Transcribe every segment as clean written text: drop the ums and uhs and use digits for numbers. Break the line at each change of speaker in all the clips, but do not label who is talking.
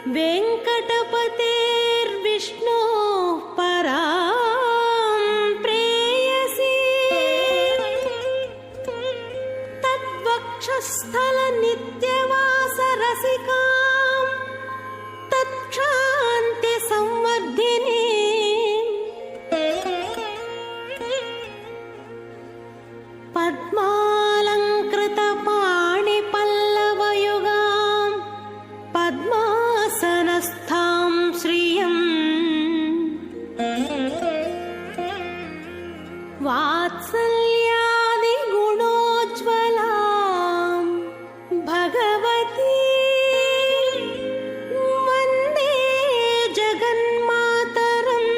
वेङ्कटपतेर्विष्णोः परां प्रेयसी तद्वक्षस्थलनित्यवासरसिकां तत्क्षान्तिसंवर्धिनी पद्मालङ्कृतपाणिपल्लवयुगां पद्मासनस्थां श्रियं वात्सल्यादिगुणोज्ज्वलां भगवती वन्दे जगन्मातरम्।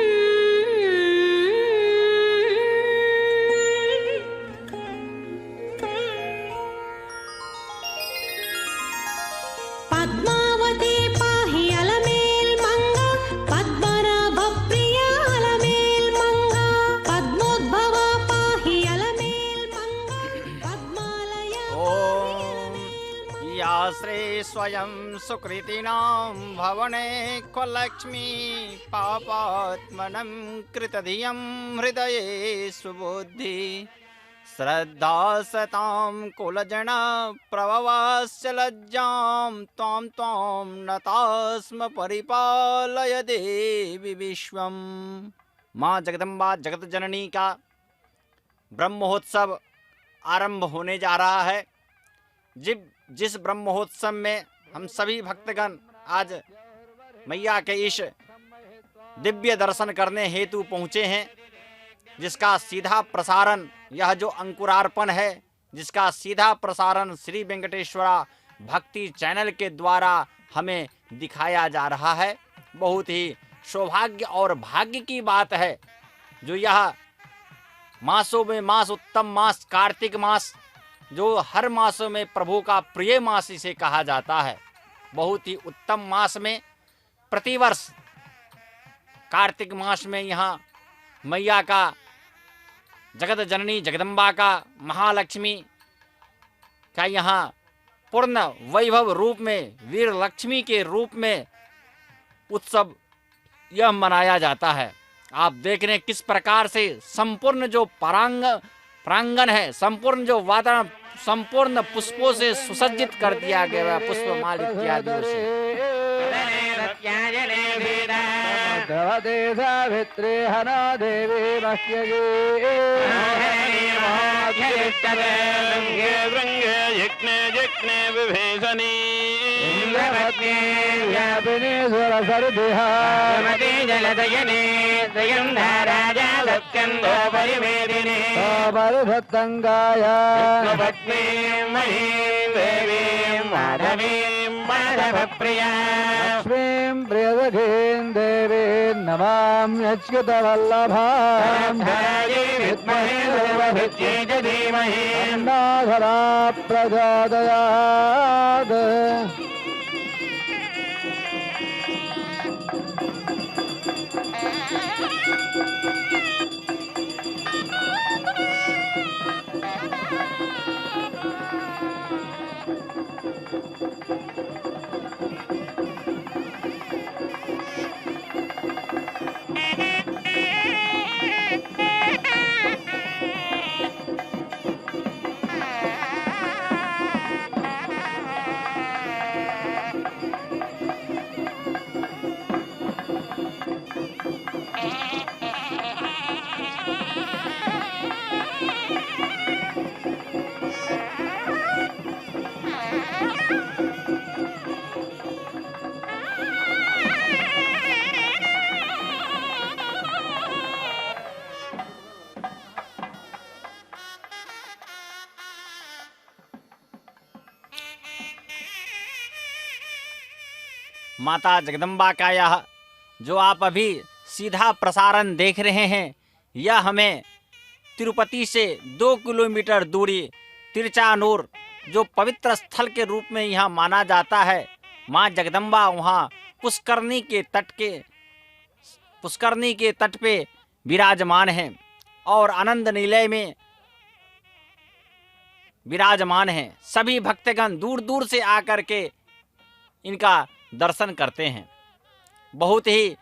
पद्मावती पाहि अलमेल्मङ्गा पद्मनाभप्रिया अलमेल्मङ्गा पद्मोद्भवा पाहि अलमेल्मङ्गा पद्मालया
ओम या श्री स्वयं सुकृतिनां भवने क्वलक्ष्मी पापात्मनं कृतधियं हृदये सुबुद्धि श्रद्धा सतां कुलजन प्रभवास्य लज्जां त्वां त्वां नतास्म परिपालय देवी विश्वम। माँ जगदम्बा जगत जननी का ब्रह्म महोत्सव आरंभ होने जा रहा है। जिस ब्रह्म महोत्सव में हम सभी भक्तगण आज मैया के इस दिव्य दर्शन करने हेतु पहुँचे हैं, जिसका सीधा प्रसारण यह जो अंकुरार्पण है, जिसका सीधा प्रसारण श्री वेंकटेश्वरा भक्ति चैनल के द्वारा हमें दिखाया जा रहा है। बहुत ही सौभाग्य और भाग्य की बात है जो यह मासों में मास उत्तम मास कार्तिक मास, जो हर मासों में प्रभु का प्रिय मास इसे कहा जाता है। बहुत ही उत्तम मास में प्रतिवर्ष कार्तिक मास में यहाँ मैया का जगत जननी जगदम्बा का महालक्ष्मी का यहाँ पूर्ण वैभव रूप में वीर लक्ष्मी के रूप में उत्सव यह मनाया जाता है। आप देख रहे हैं किस प्रकार से संपूर्ण जो प्रांगण है, संपूर्ण जो वातावरण संपूर्ण पुष्पों से सुसज्जित कर दिया गया है, पुष्पमाल इत्यादियों से।
भगवते सावित्री हना देवी मह्यगे
यज्ञ विभेषणी
व्यापिनी सुरसर्दिहा
जलदयने राजा दत्कन्दो परिवेदिने
परिधत्तङ्गाया
पत्नी महीं देवीं माधवीं माधवप्रिया
लक्ष्मीं प्रियसखीं देवीं नमाम्यच्युतवल्लभां
विद्महे सर्वभृत्यै च धीमहि
अन्नाधरा प्रचोदयात्।
माता जगदम्बा का यह जो आप अभी सीधा प्रसारण देख रहे हैं, यह हमें तिरुपति से 2 किलोमीटर दूरी तिरुचानूर जो पवित्र स्थल के रूप में यहाँ माना जाता है। माँ जगदम्बा वहाँ पुष्करणी के तट पे विराजमान हैं और आनंद निलय में विराजमान हैं। सभी भक्तगण दूर दूर से आकर के इनका दर्शन करते हैं। बहुत ही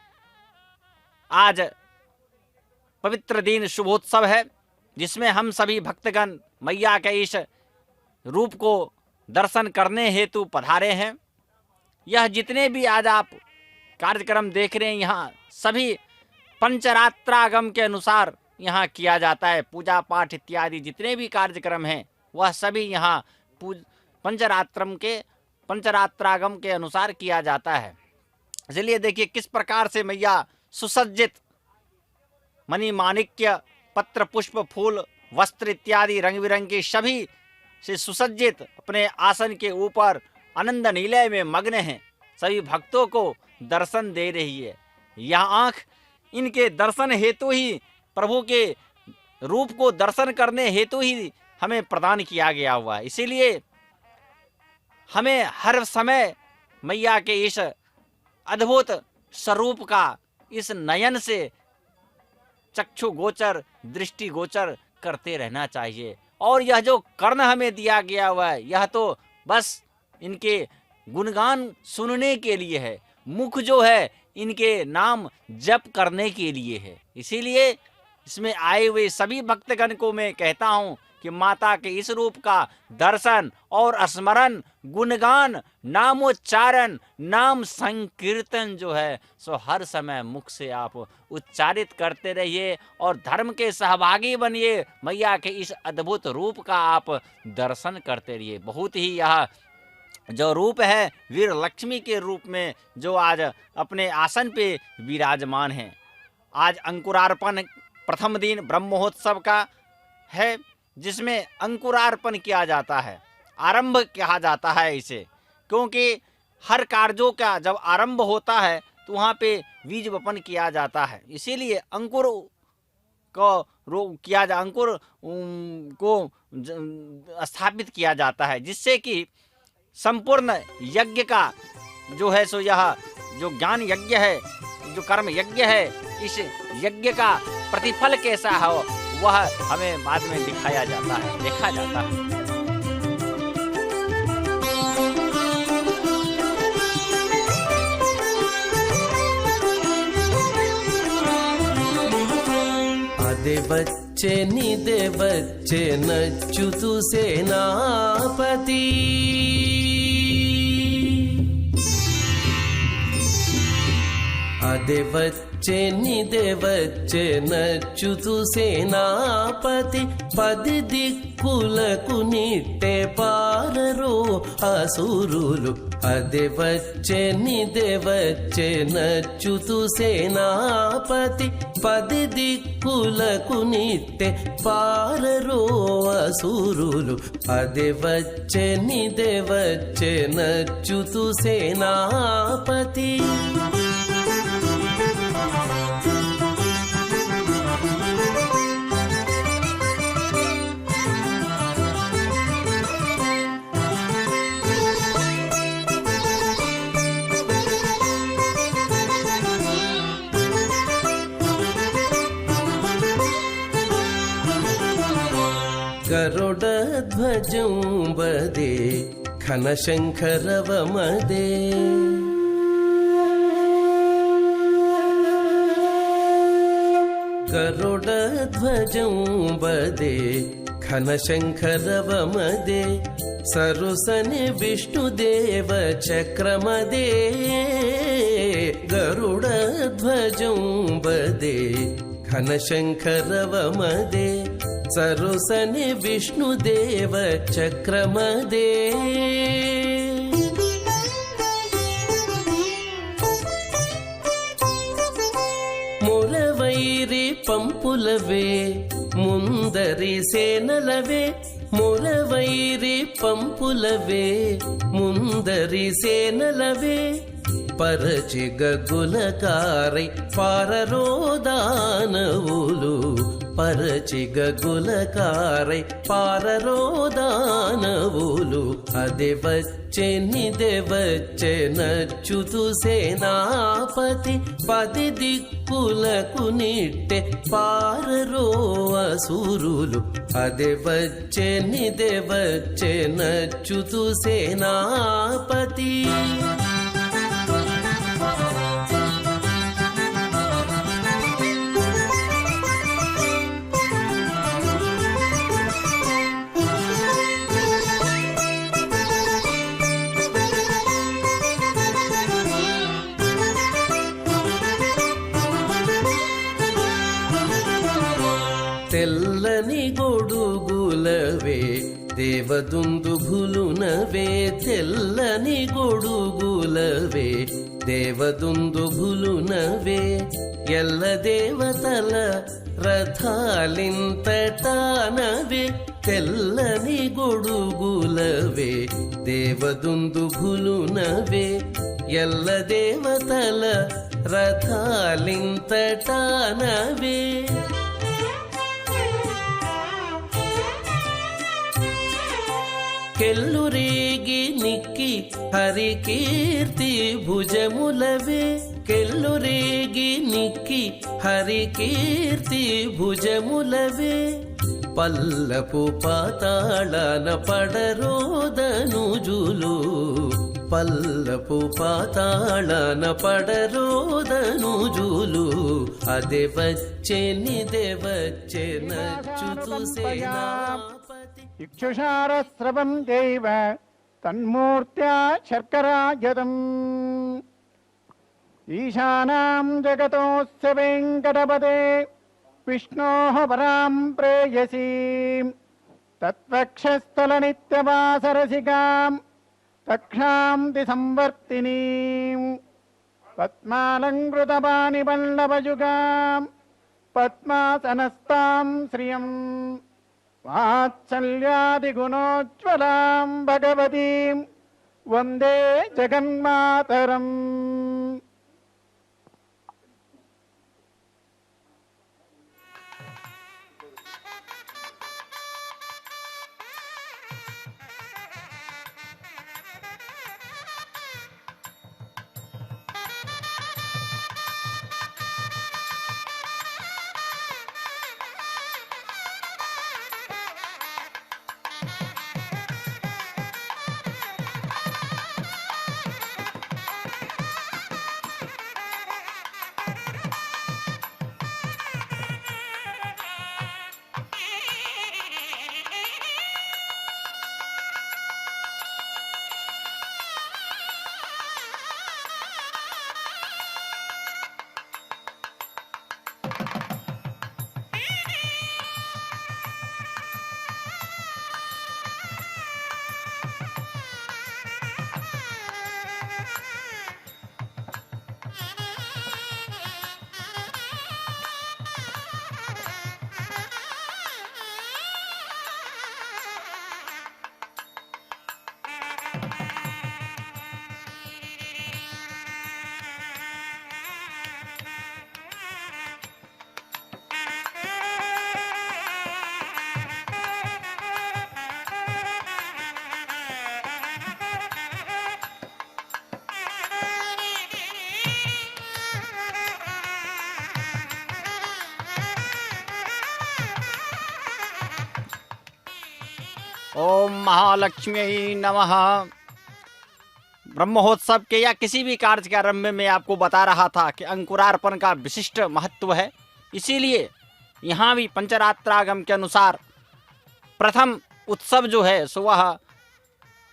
आज पवित्र दिन शुभोत्सव है, जिसमें हम सभी भक्तगण मैया के इस रूप को दर्शन करने हेतु पधारे हैं। यह जितने भी आज आप कार्यक्रम देख रहे हैं, यहाँ सभी पंचरात्रागम के अनुसार यहाँ किया जाता है। पूजा पाठ इत्यादि जितने भी कार्यक्रम हैं वह सभी यहाँ पंचरात्रागम के अनुसार किया जाता है। इसलिए देखिए किस प्रकार से मैया सुसज्जित मणि माणिक्य पत्र पुष्प फूल वस्त्र इत्यादि रंग बिरंगे सभी से सुसज्जित अपने आसन के ऊपर आनंद निलय में मग्न हैं, सभी भक्तों को दर्शन दे रही है। यह आँख इनके दर्शन हेतु ही, प्रभु के रूप को दर्शन करने हेतु ही हमें प्रदान किया गया हुआ है। इसीलिए हमें हर समय मैया के इस अद्भुत स्वरूप का इस नयन से चक्षु गोचर दृष्टि गोचर करते रहना चाहिए। और यह जो कर्ण हमें दिया गया हुआ है, यह तो बस इनके गुणगान सुनने के लिए है, मुख जो है इनके नाम जप करने के लिए है। इसीलिए इसमें आए हुए सभी भक्तगण को मैं कहता हूँ कि माता के इस रूप का दर्शन और स्मरण, गुणगान, नामोच्चारण, नाम संकीर्तन जो है सो हर समय मुख से आप उच्चारित करते रहिए और धर्म के सहभागी बनिए। मैया के इस अद्भुत रूप का आप दर्शन करते रहिए। बहुत ही यह जो रूप है वीर लक्ष्मी के रूप में जो आज अपने आसन पे विराजमान हैं। आज अंकुरार्पण प्रथम दिन ब्रह्मोत्सव का है, जिसमें अंकुरार्पण किया जाता है, आरंभ कहा जाता है इसे, क्योंकि हर कार्यों का जब आरंभ होता है तो वहाँ पे बीज वपन किया जाता है। इसीलिए अंकुर को स्थापित किया जाता है, जिससे कि संपूर्ण यज्ञ का जो है सो यह जो ज्ञान यज्ञ है, जो कर्म यज्ञ है, इस यज्ञ का प्रतिफल कैसा हो वह हमें बाद में दिखाया जाता है, देखा जाता है।
आदे बच्चे निदे बच्चे नच्युतु सेनापति आदे बच्चे निदे बच्चे नच्युतु सेनापति पद दिक्कुలకు నిట్టే పారరో అసురులు అదే బच्चे నిదే బच्चे నచ్యుతు సేనాపతి పది దిక్కులకు నిట్టే పారరో అసురులు అదే బच्चे నిదే బच्चे నచ్యుతు సేనాపతి गरुडध्वजं वदे घनशङ्खरवमदे गरुडध्वजं वदे घनशङ्खरवमदे सरुसने विष्णुदेव चक्रमदे गरुडध्वजं वदे घनशङ्खरवमदे सरुसने विष्णुदेव चक्रमदे मुरवैरि पंपुलवे मुंदरी सेनलवे मुरवैरि पंपुलवे मुंदरी सेनलवे परचि गगुलकारै पाररो दानवुलु परचि गगुलकारै पाररो दानवुलु अदे बच्चे निदे बच्चे नच्युतु सेनापति पदि दिक्कुలకు నిట్టే పారరో అసురులు అదే బच्चे నిదే బच्चे నచ్యుతు సేనాపతి తెల్లని గొడుగులవే దేవదుందుభులునవే తెల్లని గొడుగులవే దేవదుందుభులునవే ఎల్ల దేవతల రథాలింతటానవే తెల్లని గొడుగులవే దేవదుందుభులునవే ఎల్ల దేవతల రథాలింతటానవే కెల్లురేగి నిక్కి హరికీర్తి భుజములవే కెల్లురేగి నిక్కి హరికీర్తి భుజములవే పల్లపు పాతాళన పడరోదనుజులు పల్లపు పాతాళన పడరోదనుజులు అదే వచ్చే నిదే వచ్చే నచ్చుతు సేనాపతి
ఇక్షుషారస్రవం దైవ తన్మూర్త్యా శర్కరాజదం ఈశానాం జగతోస్య వెంకటపదే విష్ణోః పరాం ప్రేయసీం తత్వక్షస్థలనిత్యవాసరసికాం తక్షాంతి సంవర్తినీం పద్మాలంకృతపాణిపల్లవయుగాం పద్మాసనస్తాం శ్రియం వాత్సల్యాదిగుణోజ్వలాం భగవతీం వందే జగన్మాతరం.
ओम महालक्ष्मी नमः। ब्रह्मोत्सव के या किसी भी कार्यक्रम में मैं आपको बता रहा था कि अंकुरार्पण का विशिष्ट महत्व है। इसीलिए यहाँ भी पंचरात्रागम के अनुसार प्रथम उत्सव जो है सो वह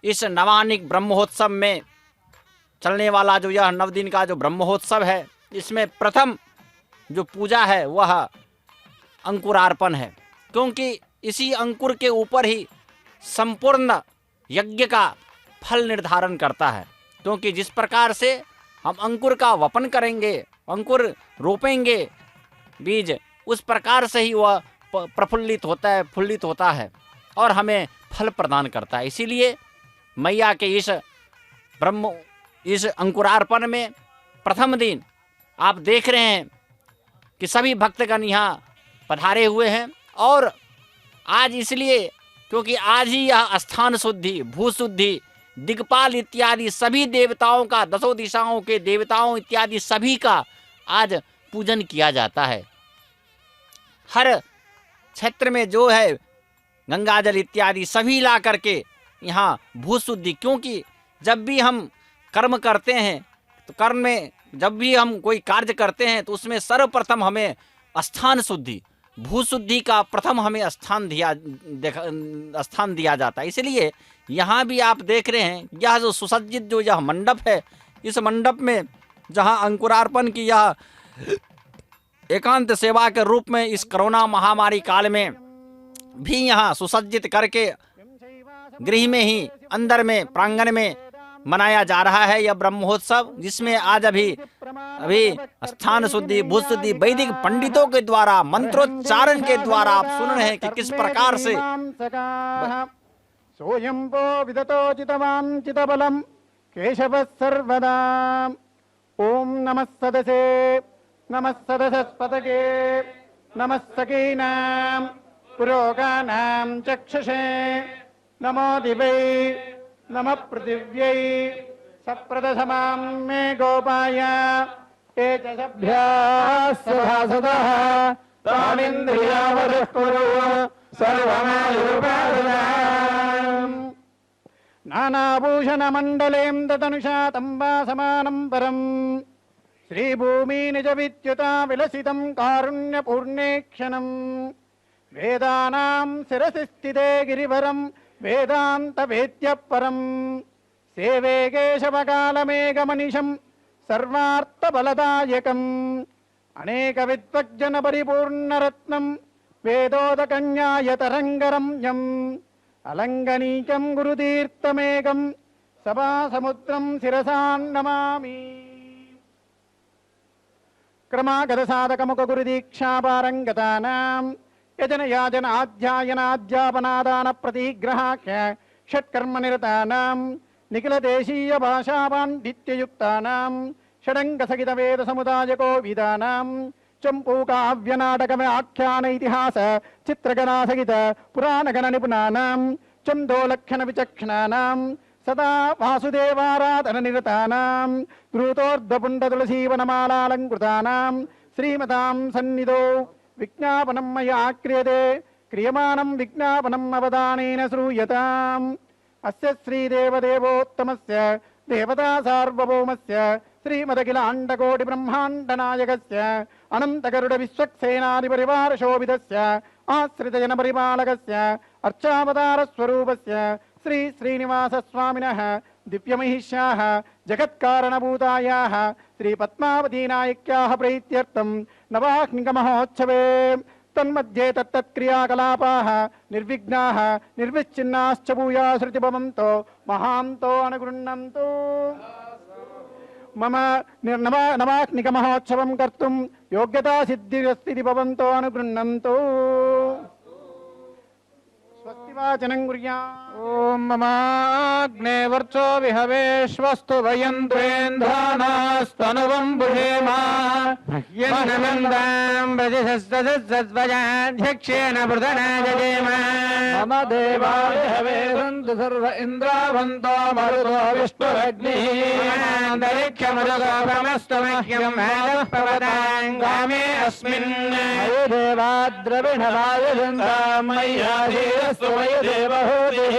इस नवानिक ब्रह्मोत्सव में चलने वाला जो यह 9 दिन का जो ब्रह्मोत्सव है, इसमें प्रथम जो पूजा है वह अंकुरार्पण है, क्योंकि इसी अंकुर के ऊपर ही संपूर्ण यज्ञ का फल निर्धारण करता है। क्योंकि जिस प्रकार से हम अंकुर का वपन करेंगे, अंकुर रोपेंगे बीज, उस प्रकार से ही वह प्रफुल्लित होता है, फुल्लित होता है और हमें फल प्रदान करता है। इसीलिए मैया के इस अंकुरार्पण में प्रथम दिन आप देख रहे हैं कि सभी भक्तगण यहाँ पधारे हुए हैं। और आज इसलिए क्योंकि आज ही यह स्थान शुद्धि, भू शुद्धि, दिक्पाल इत्यादि सभी देवताओं का, 10 दिशाओं के देवताओं इत्यादि सभी का आज पूजन किया जाता है। हर क्षेत्र में जो है गंगाजल इत्यादि सभी ला करके यहाँ भू शुद्धि, क्योंकि जब भी हम कर्म करते हैं तो कर्म में जब भी हम कोई कार्य करते हैं तो उसमें सर्वप्रथम हमें स्थान शुद्धि, भू शुद्धि का प्रथम हमें स्थान दिया जाता है। इसलिए यहाँ भी आप देख रहे हैं यह जो सुसज्जित जो यह मंडप है, इस मंडप में जहाँ अंकुरार्पण की यह एकांत सेवा के रूप में इस कोरोना महामारी काल में भी यहाँ सुसज्जित करके गृह में ही अंदर में प्रांगण में मनाया जा रहा है यह ब्रह्मोत्सव, जिसमें आज अभी स्थान शुद्धि, भूत शुद्धि वैदिक पंडितों के द्वारा मंत्रोच्चारण के द्वारा आप सुन रहे हैं कि किस प्रकार से
सोयंपो विदतोचितवान् चितबलं केशवः सर्वदा। ओम नमः सदसे नमः सदसस्पतके नमः सकीनां पुरोगानां चक्षुषे नमो दिवै नमः पृथिव्यै सप्रदशमां मे गोपाय एतसभ्याः सभासदः तामिन्द्रियावरुः कुरु सर्वमायुर्भारताम्। नानाभूषणमण्डलें ददनुषा तम्बासमानं परम् श्रीभूमि निजविद्युता विलसितं कारुण्यपूर्णेक्षणम्। वेदानां शिरसि स्थिते गिरिवरं वेदान्तवेद्यः परम् सेवे केशवकालमेघमनिशं सर्वार्थफलदायकम्। अनेकविद्वज्जनपरिपूर्णरत्नं वेदोदकन्यायतरङ्गरम्यम् अलङ्घनीकं गुरुतीर्थमेकं सभासमुद्रं शिरसान्नमामि। क्रमागतसाधकमुखगुरुदीक्षापारङ्गतानां यजनयाजन आध्यायनाध्यापनादानप्रतिग्रहाख्य षट्कर्मनिरतानां निखिलदेशीयभाषापाण्डित्ययुक्तानां षडङ्गसहितवेदसमुदायकोविदानां चम्पूकाव्यनाटकमे आख्यान इतिहास चित्रगणासहित पुराणगणनिपुणानां चन्दोलक्षणविचक्षणानां सदा वासुदेवाराधननिरतानां द्रूतोर्ध्वपुण्डतुलसीवनमालालङ्कृतानां श्रीमतां सन्निधौ विज्ञापनं मया क्रियते क्रियमाणं विज्ञापनम् अवधानेन श्रूयताम्। अस्य श्रीदेवदेवोत्तमस्य देवता सार्वभौमस्य श्रीमदखिलाण्डकोटिब्रह्माण्डनायकस्य अनन्तगरुडविश्वक्सेनादिपरिवारशोभितस्य आश्रितजनपरिपालकस्य अर्चावतारस्वरूपस्य श्री श्रीनिवासस्वामिनः दिव्यमहिष्याः जगत्कारणभूतायाः श्रीपद्मावतीनायक्याः प्रीत्यर्थं नवाह्निकमहोत्सवे तन्मध्ये तत्तत्क्रियाकलापाः निर्विघ्नाः निर्विच्छिन्नाश्च भूयाश्रुति भवन्तो महान्तो अनुगृह्णन्तु। मम नवाह्निकमहोत्सवं कर्तुं योग्यता सिद्धिरस्ति भवन्तो अनुगृह्णन्तु। स्वस्ति वाचनं कुर्यात्।
ओम ममाग्ने वर्चो विहवेश्वस्तु वयन्द्रेन्द्रानास्तनुवं बुधेमा
यन्नमन्दां ब्रजसस्सद्वजाध्यक्षेण वृदना जजेम।
मम देवा विहवेरन्तु सर्व इन्द्रावन्तो मरुतो विष्णुरग्निः
अन्तरिक्षमरुगोपमस्तमह्यं मानः पवताङ्गामे अस्मिन्
मयि देवाद्रविणवायुजन्तां मय्याधीरस्तु मयि देवहूतिः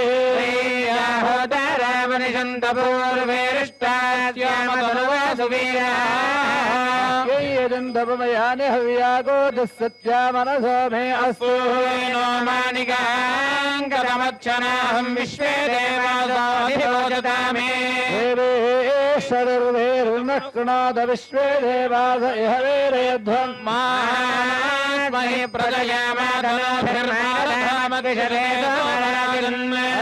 यजन्तपमयानि हव्यागोदः सत्या मनसो मे अस्तु।
मानिकाङ्गतमच्छनाहं विश्वे देवादाधिरोचतामे
देवेश्वरुर्वेरुर्नः कृणोद विश्वे देवास इह वीरयध्वन्मामहे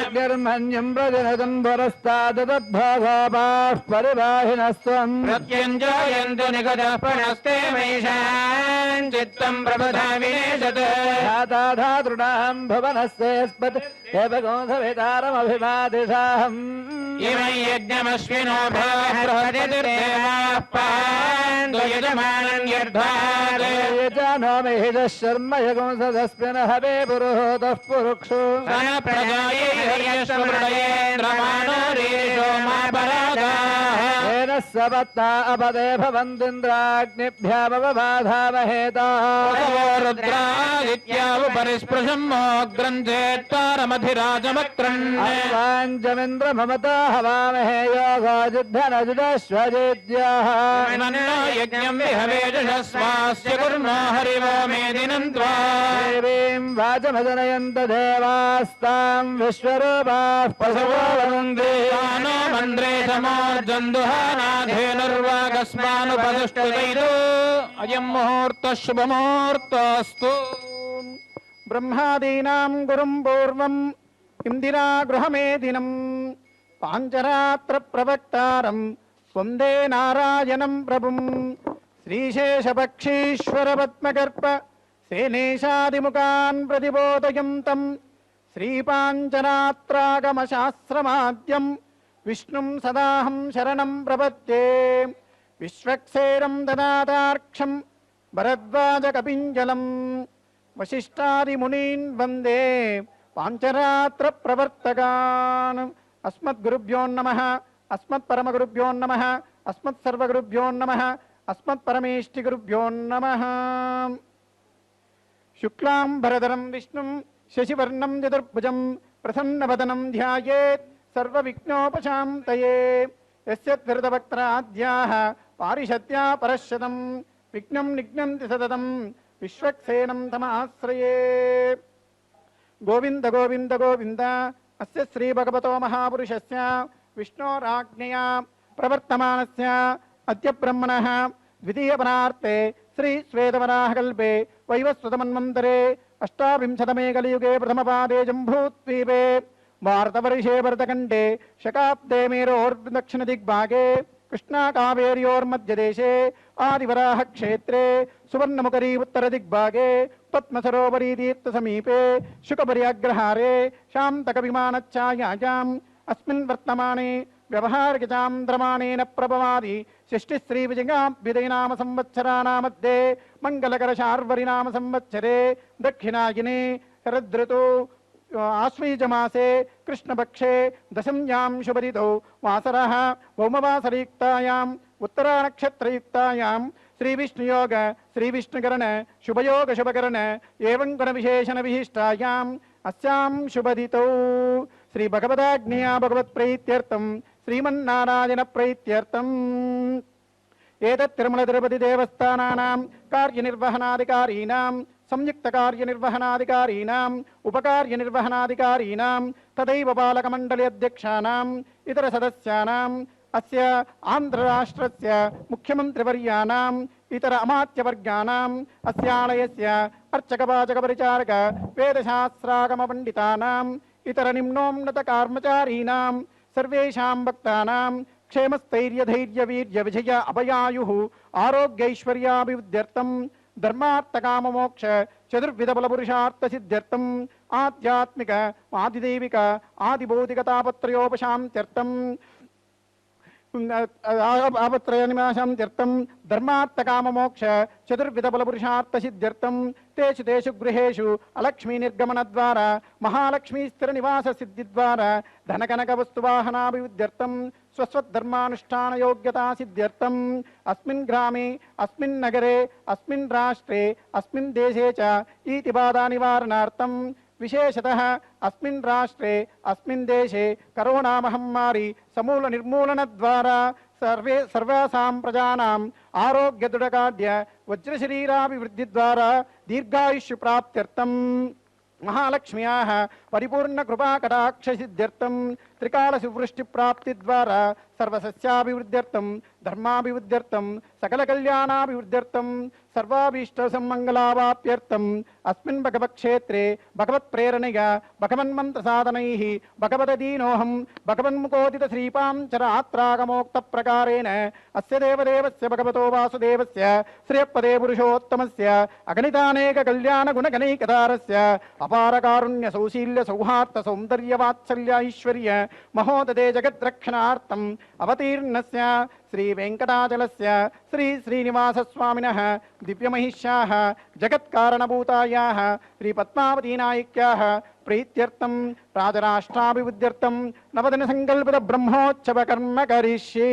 अग्निर्मन्यं प्रजनतं पुरस्तादतद्भागापाः परिवाहिनस्त्वम्
प्रत्यञ्जयन्तु निगतः पुनस्ते मयिषान् चित्तं प्रबुधा विनेशत्
धातृणां भुवनस्येऽस्पत् देवगोधवितारमभिमादिशाहम्
इमं यज्ञमश्विनो बृहदेवाः पान्तु यजमानं यर्ध्वात्
यजानो मेहितः शर्म यगुंसदस्मिन् हवे पुरुहूतः पुरुक्षु येन सपत्ता अपदे भवन्तीन्द्राग्निभ्यामवबाधामहेताः रुद्रादित्यावपरिस्पृशमोऽग्रन्थेत्तारमधिराजमक्रन्वाञ्चमिन्द्र हवामहे योगाजुद्धनजुदश्वजेद्याः
यज्ञं विहवेजस्वास्य कुर्मो हरिवो मेदिनं त्वा
देवीं वाचमजनयन्त देवास्तां विश्वरूपाः पशवो वदन्ति
नो मन्द्रे समोर्जन्दुहाना धेनुर्वागस्मानुपदुष्टुतैतो अयं मुहूर्तः शुभमुहूर्तोऽस्तु
ब्रह्मादीनां गुरुं पूर्वम् इंदिरा गृहमेदिनं पाञ्चरात्र प्रवक्तारं वन्दे नारायणं प्रभुं श्रीशेषपक्षीश्वर पद्मगर्भ सेनेशादिमुखान् प्रतिबोधयन्तं श्रीपाञ्चरात्रागमशास्त्रमाद्यं विष्णुं सदाहं शरणं प्रपद्ये विश्वक्सेनं ददातार्क्षं भरद्वाजकपिञ्जलम् वशिष्ठादिमुनीन् वन्दे पाञ्चरात्र प्रवर्तकान् अस्मद्गुरुभ्यो नमः अस्मत्परमगुरुभ्यो नमः अस्मत्सर्वगुरुभ्यो नमः अस्मत्परमेष्टिगुरुभ्यो नमः शुक्लाम्बरधरं विष्णुं शशिवर्णं चतुर्भुजं प्रसन्नवदनं ध्यायेत् सर्वविघ्नोपशान्तये यस्य धृतवक्त्राद्याः पारिषद्या परश्शतं विघ्नं निघ्नन्ति सततं विश्वक्सेनं तमाश्रये गोविन्द गोविन्द गोविन्द अस्य श्रीभगवतो महापुरुषस्य विष्णोराज्ञया प्रवर्तमानस्य अद्य ब्रह्मणः द्वितीयपरार्थे श्री श्वेतवराहकल्पे वैवस्वतमन्वन्तरे अष्टाविंशतमे कलियुगे प्रथमपादे जम्बूद्वीपे भारतवर्षे भरतखण्डे शकाब्दे मेरोर्दक्षिणदिग्भागे कृष्णाकावेर्योर्मध्यदेशे आदिवराहक्षेत्रे सुवर्णमुखरी उत्तरदिग्भागे पद्मसरोवरी तीर्थसमीपे शुकपर्याग्रहारे शान्तकविमानच्छायायाम् अस्मिन् वर्तमाने व्यवहारिकचान्द्रमाणेन प्रभवादि षष्टिश्रीविजयाभ्युदयनाम संवत्सराणामध्ये मङ्गलकरशार्वरिनाम संवत्सरे दक्षिणायने शरदृतौ आश्वीजमासे कृष्णपक्षे दशम्यां शुभरितौ वासरः भौमवासरयुक्तायाम् उत्तरानक्षत्रयुक्तायां श्रीविष्णुयोग श्रीविष्णुकरण शुभयोग शुभकरण एवं गुणविशेषणविशिष्टायाम् अस्यां शुभदितौ श्रीभगवदाज्ञया भगवत्प्रीत्यर्थं श्रीमन्नारायणप्रीत्यर्थम् एतत् तिरुमलतिरुपतिदेवस्थानानां कार्यनिर्वहणाधिकारीणां संयुक्तकार्यनिर्वहणाधिकारीणाम् उपकार्यनिर्वहणाधिकारीणां तथैव पालकमण्डली अध्यक्षाणाम् इतरसदस्यानाम् अस्य आन्ध्रराष्ट्रस्य मुख्यमन्त्रिवर्याणाम् इतर अमात्यवर्गाणाम् अस्यालयस्य अर्चकवाचकपरिचारक वेदशास्त्रागमपण्डितानाम् इतर निम्नोन्नतकर्मचारीणां सर्वेषां भक्तानां क्षेमस्थैर्यधैर्यवीर्यविजय अभयायुः आरोग्यैश्वर्याभिवृद्ध्यर्थं धर्मार्थकाममोक्ष चतुर्विधबलपुरुषार्थसिद्ध्यर्थम् आध्यात्मिक आदिदैविक आदिभौतिकतापत्रयोपशान्त्यर्थम् आपत्रयनिवासान्त्यर्थं धर्मार्थकाममोक्ष चतुर्विधबलपुरुषार्थसिद्ध्यर्थं तेषु तेषु गृहेषु अलक्ष्मीनिर्गमनद्वारा महालक्ष्मीस्थिरनिवाससिद्धिद्वारा धनकनकवस्तुवाहनाभिवृद्ध्यर्थं स्वस्वधर्मानुष्ठानयोग्यतासिद्ध्यर्थम् अस्मिन् ग्रामे अस्मिन् नगरे अस्मिन् राष्ट्रे अस्मिन् देशे च ईतिबाधानिवारणार्थं विशेषतः अस्मिन् राष्ट्रे अस्मिन् देशे करोना महामारी समूल निर्मूलनद्वारा सर्वासां प्रजानाम् आरोग्यदृढकार्य वज्रशरीराभिवृद्धिद्वारा दीर्घायुष्य प्राप्त्यर्थं महालक्ष्म्याः परिपूर्णकृपाकटाक्षसिद्ध्यर्थं त्रिकालसुवृष्टिप्राप्तिद्वारा सर्वसस्याभिवृद्ध्यर्थं धर्माभिवृद्ध्यर्थं सकलकल्याणाभिवृद्ध्यर्थं सर्वाभीष्टसम्मङ्गलावाप्यर्थम् अस्मिन् भगवत्क्षेत्रे भगवत्प्रेरणया भगवन्मन्त्रसाधनैः भगवदधीनोऽहं भगवन्मुखोदितश्रीपाञ्चरात्रागमोक्तप्रकारेण अस्य देवदेवस्य भगवतो वासुदेवस्य श्रियपदे पुरुषोत्तमस्य अगणितानेककल्याणगुणगणैकतारस्य अपारकारुण्यसौशील्यसौहार्दसौन्दर्यवात्सल्य ऐश्वर्य महोदधे जगद्रक्षणार्थम् अवतीर्णस्य श्रीवेङ्कटाचलस्य श्रीश्रीनिवासस्वामिनः दिव्यमहिष्याः जगत्कारणभूतायाः श्रीपद्मावतीनायिक्याः प्रीत्यर्थं राजराष्ट्राभिवृद्ध्यर्थं नवदिनसङ्कल्पितब्रह्मोत्सवकर्म करिष्ये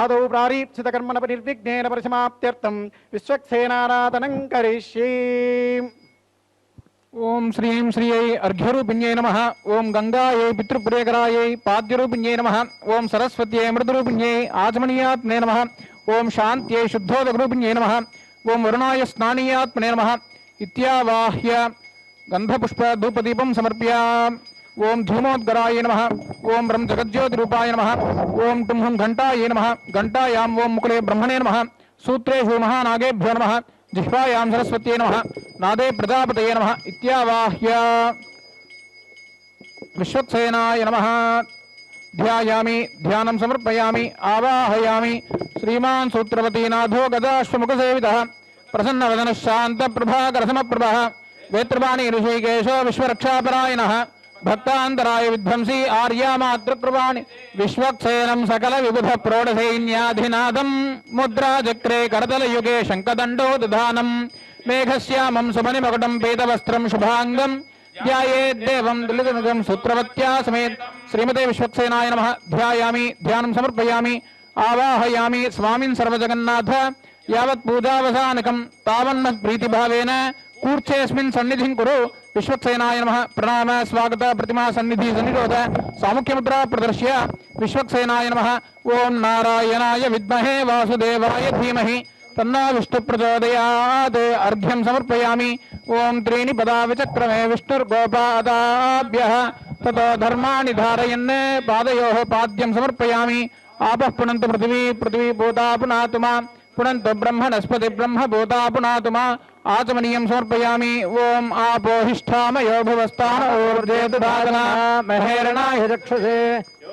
आदौ प्रारीप्सितकर्मणपरिर्विघ्नेन परिसमाप्त्यर्थं विश्वक्सेनाराधनं करिष्ये।
ओम श्रीं श्रियै अर्घ्यरूपिण्यै नमः। ओम गंगायै पितृप्रियकरायै पाद्यरूपिण्यै नमः। ओम सरस्वत्यै मृदुरूपिण्यै आचमनीयात्मने नमः। ओम शान्त्यै शुद्धोदकरूपिण्यै नमः। ओम वरुणाय स्नानीयात्मने नमः। इत्यावाह्य गन्धपुष्पधूपदीपं समर्प्य ఓం ధూమోద్గరాయ నమః ఓం బ్రహ్మ జగజ్యోతిరూపాయ నమః ఓం టుంహం ఘంటాయ నమః ఘంటాయాం ఓం ముకులే బ్రహ్మణే నమః సూత్రేషు మహానాగేభ్యో నమః జిహ్వాయాం సరస్వత్యై నమః నాదే ప్రజాపతయే నమః ఇత్యావాహ్య విశ్వక్సేనాయ నమః ధ్యాయామి ధ్యానం సమర్పయామి ఆవాహయామి శ్రీమాన్ సూత్రవతీనాథో గదాశ్వముఖసేవితః ప్రసన్నవదనః శాంతప్రభాకరసమప్రభः వేత్రవాణి ఋషికేశో విశ్వరక్షాపరాయణः భక్తాంతరాయ విధ్వంసీ ఆర్యామాతృకృపాణి విశ్వక్సేనం సకల విబుధ ప్రౌఢసైన్యాధినాథం ముద్రాచక్రే కరతలయుగే శంఖదండో దధానం మేఘశ్యామం సుమనిమకుటం పీతవస్త్రం శుభాంగం ధ్యాయేద్దేవం దులితనుగం సూత్రవత్యా సమేత్ శ్రీమతే విశ్వక్సేనాయ నమః ధ్యాయామి ధ్యానం సమర్పయామి ఆవాహయామి స్వామిన్ సర్వజగన్నాథ యావత్ పూజావసానకం తావన్మత్ ప్రీతిభావేన కూర్చేస్మిన్ సన్నిధిం కురు విశ్వక్సేనాయ నమః ప్రణామ స్వాగత ప్రతిమా సన్నిధి సన్నిరోధ సాముఖ్యముద్రా ప్రదర్శ్య విశ్వక్సేనాయ నమః ఓం నారాయణాయ విద్మహే వాసుదేవాయ ధీమహి తన్నా విష్ణు ప్రచోదయాత్ అర్ఘ్యం సమర్పయామి ఓం త్రీణి పదా విచక్రమే విష్ణుర్గోపాదాభ్యః తతో ధర్మాణి ధారయన్ పాదయోః పాద్యం సమర్పయామి ఆపః పునంతు పృథివీ పృథివీ భూతా పునాతు మా పునంతు బ్రహ్మణస్పతి బ్రహ్మ భూతా పునాతు మా ఆచమనీయం సమర్పయామి ఓం ఆపోహిష్ఠామయో భువస్థాన ఊర్జేతుదాదనా
మహేరణాయ చక్షుషే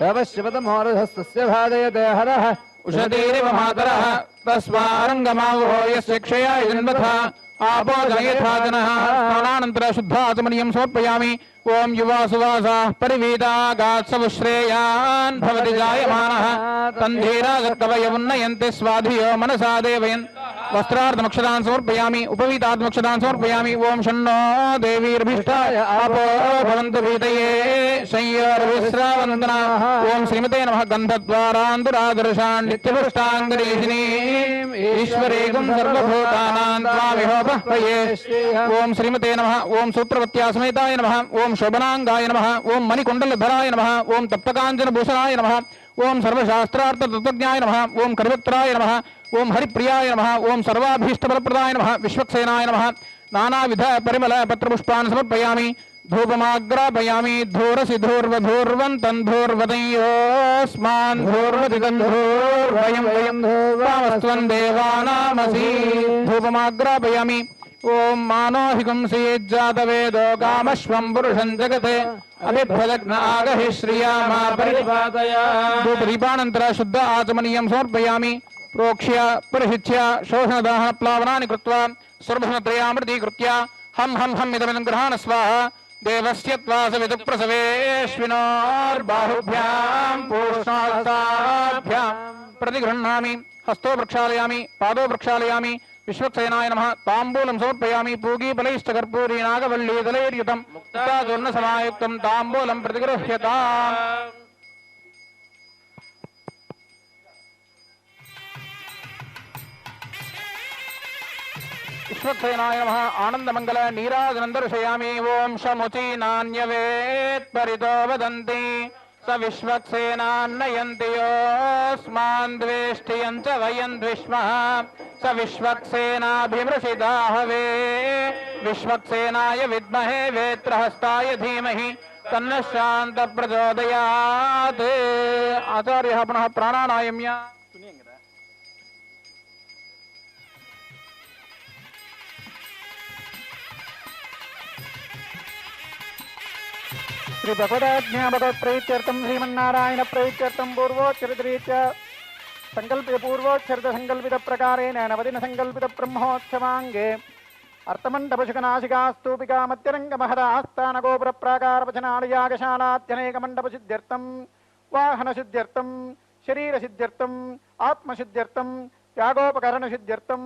దేవశ్యపదమోరధస్తస్య భాదయతే హరః
ఉషతీరివ మాతరః తస్మారంగమావో యస్య క్షయా జన్మథా ఆపో జనయథాజనః స్నానానంతర శుద్ధాచమనీయం సమర్పయామి ఓం యువా సువాసాః పరివీతాగాత్సవశ్రేయాన్ భవతి జాయమానః తంధీరాగర్కవయ ఉన్నయంతి స్వాధియో మనసా దేవయన్ వస్త్రార్థమక్షదాన్ సమర్పయామి ఉపవీతాత్మక్షదాన్ సమర్పయామి ఓం షణ్ణో దేవీర్భిష్టాయ ఆపో భవంతు వీతయే శయ్యోర్విశ్రావంతనా ఓం శ్రీమతే నమః గంధద్వారాంతురాదర్శాన్ నిత్యపుష్టాంగరీషిణీం ఈశ్వరేకం సర్వభూతానాం త్వామిహోపహ్వయే ఓం శ్రీమతే నమః ఓం సూత్రవత్యా సమేతాయ నమః ఓం శోభనాంగాయ నమః ఓం మణికొండలధరాయ నమః ఓం తప్తకాంచనభూషణాయ నమః ఓం సర్వశాస్త్రార్థతత్వజ్ఞాయ నమః ఓం కరివక్త్రాయ నమః ఓం హరిప్రియాయ నమః ఓం సర్వాభీష్టఫలప్రదాయ నమః విశ్వక్సేనాయ నమః నానావిధ పరిమళ పత్రపుష్పాన్ సమర్పయామి ధూపమాగ్రాపయామి ధూరసి ధూర్వధూర్వంతం ధూర్వదయోస్మాన్ ధూర్వదిదం ధూర్వయం వయం ధూర్వామస్త్వం దేవానామసి ధూపమాగ్రాపయామి ఓం మానోహికం శ్రీజ్జాతవేదో కామశ్వం పురుషం జగతే అభిభ్రదగ్న ఆగహి శ్రియామా పరిపాదయ ధూపదీపానంతర శుద్ధ ఆచమనీయం సమర్పయామి ప్రోక్ష్య పరిశిచ్య శోషణదాహన ప్లావనాని కృత్వా స్వర్భనత్రయామృతీకృత్య హం హం హం ఇదమిదం గృహాణ స్వాహ దేవస్య త్వాసవిదు ప్రసవేష్వినోర్బాహుభ్యాం పూష్ణాస్తాభ్యాం प्रतिगृह्णामि हस्तो प्रक्षालयामि पादो प्रक्षालयामि विश्वक्सेनाय नमः ताम्बूलं समर्पयामि पूगीफलैश्च कर्पूरी नागवल्ली दलैर्युतं मुक्ताचूर्णसमायुक्तं ताम्बूलं प्रतिगृह्यताम् विश्वक्सेनाय नमः आनन्दमङ्गल नीराजनं दर्शयामि ओं शमुची नान्यवेत् परितो वदन्ति स विश्वक्सेनान्नयन्ति योऽस्मान् द्वेष्टियं च वयं द्विष्मः स विश्वक्सेनाभिमृषिता हवे विश्वक्सेनाय विद्महे वेत्रहस्ताय धीमहि तन्नः शान्तः प्रचोदयात् आचार्यः पुनः प्राणानायम्य
श्री भगवदाज्ञापद प्रयुक्त्यर्थं श्रीमन्नारायण प्रयुक्त्यर्थं पूर्वोच्चरितरीत्या संकल्पित पूर्वोच्चरित संकल्पित प्रकारेण नवदिन संकल्पित ब्रह्मोत्सवांगे अर्थमण्डपशुकनाशिकास्तूपिका मध्यरङ्गमहदास्थान गोपुर प्राकार वचनालयागशालात्यनेकमण्डप सिद्ध्यर्थं वाहन सिद्ध्यर्थं शरीर सिद्ध्यर्थं आत्म सिद्ध्यर्थं त्यागोपकरण सिद्ध्यर्थं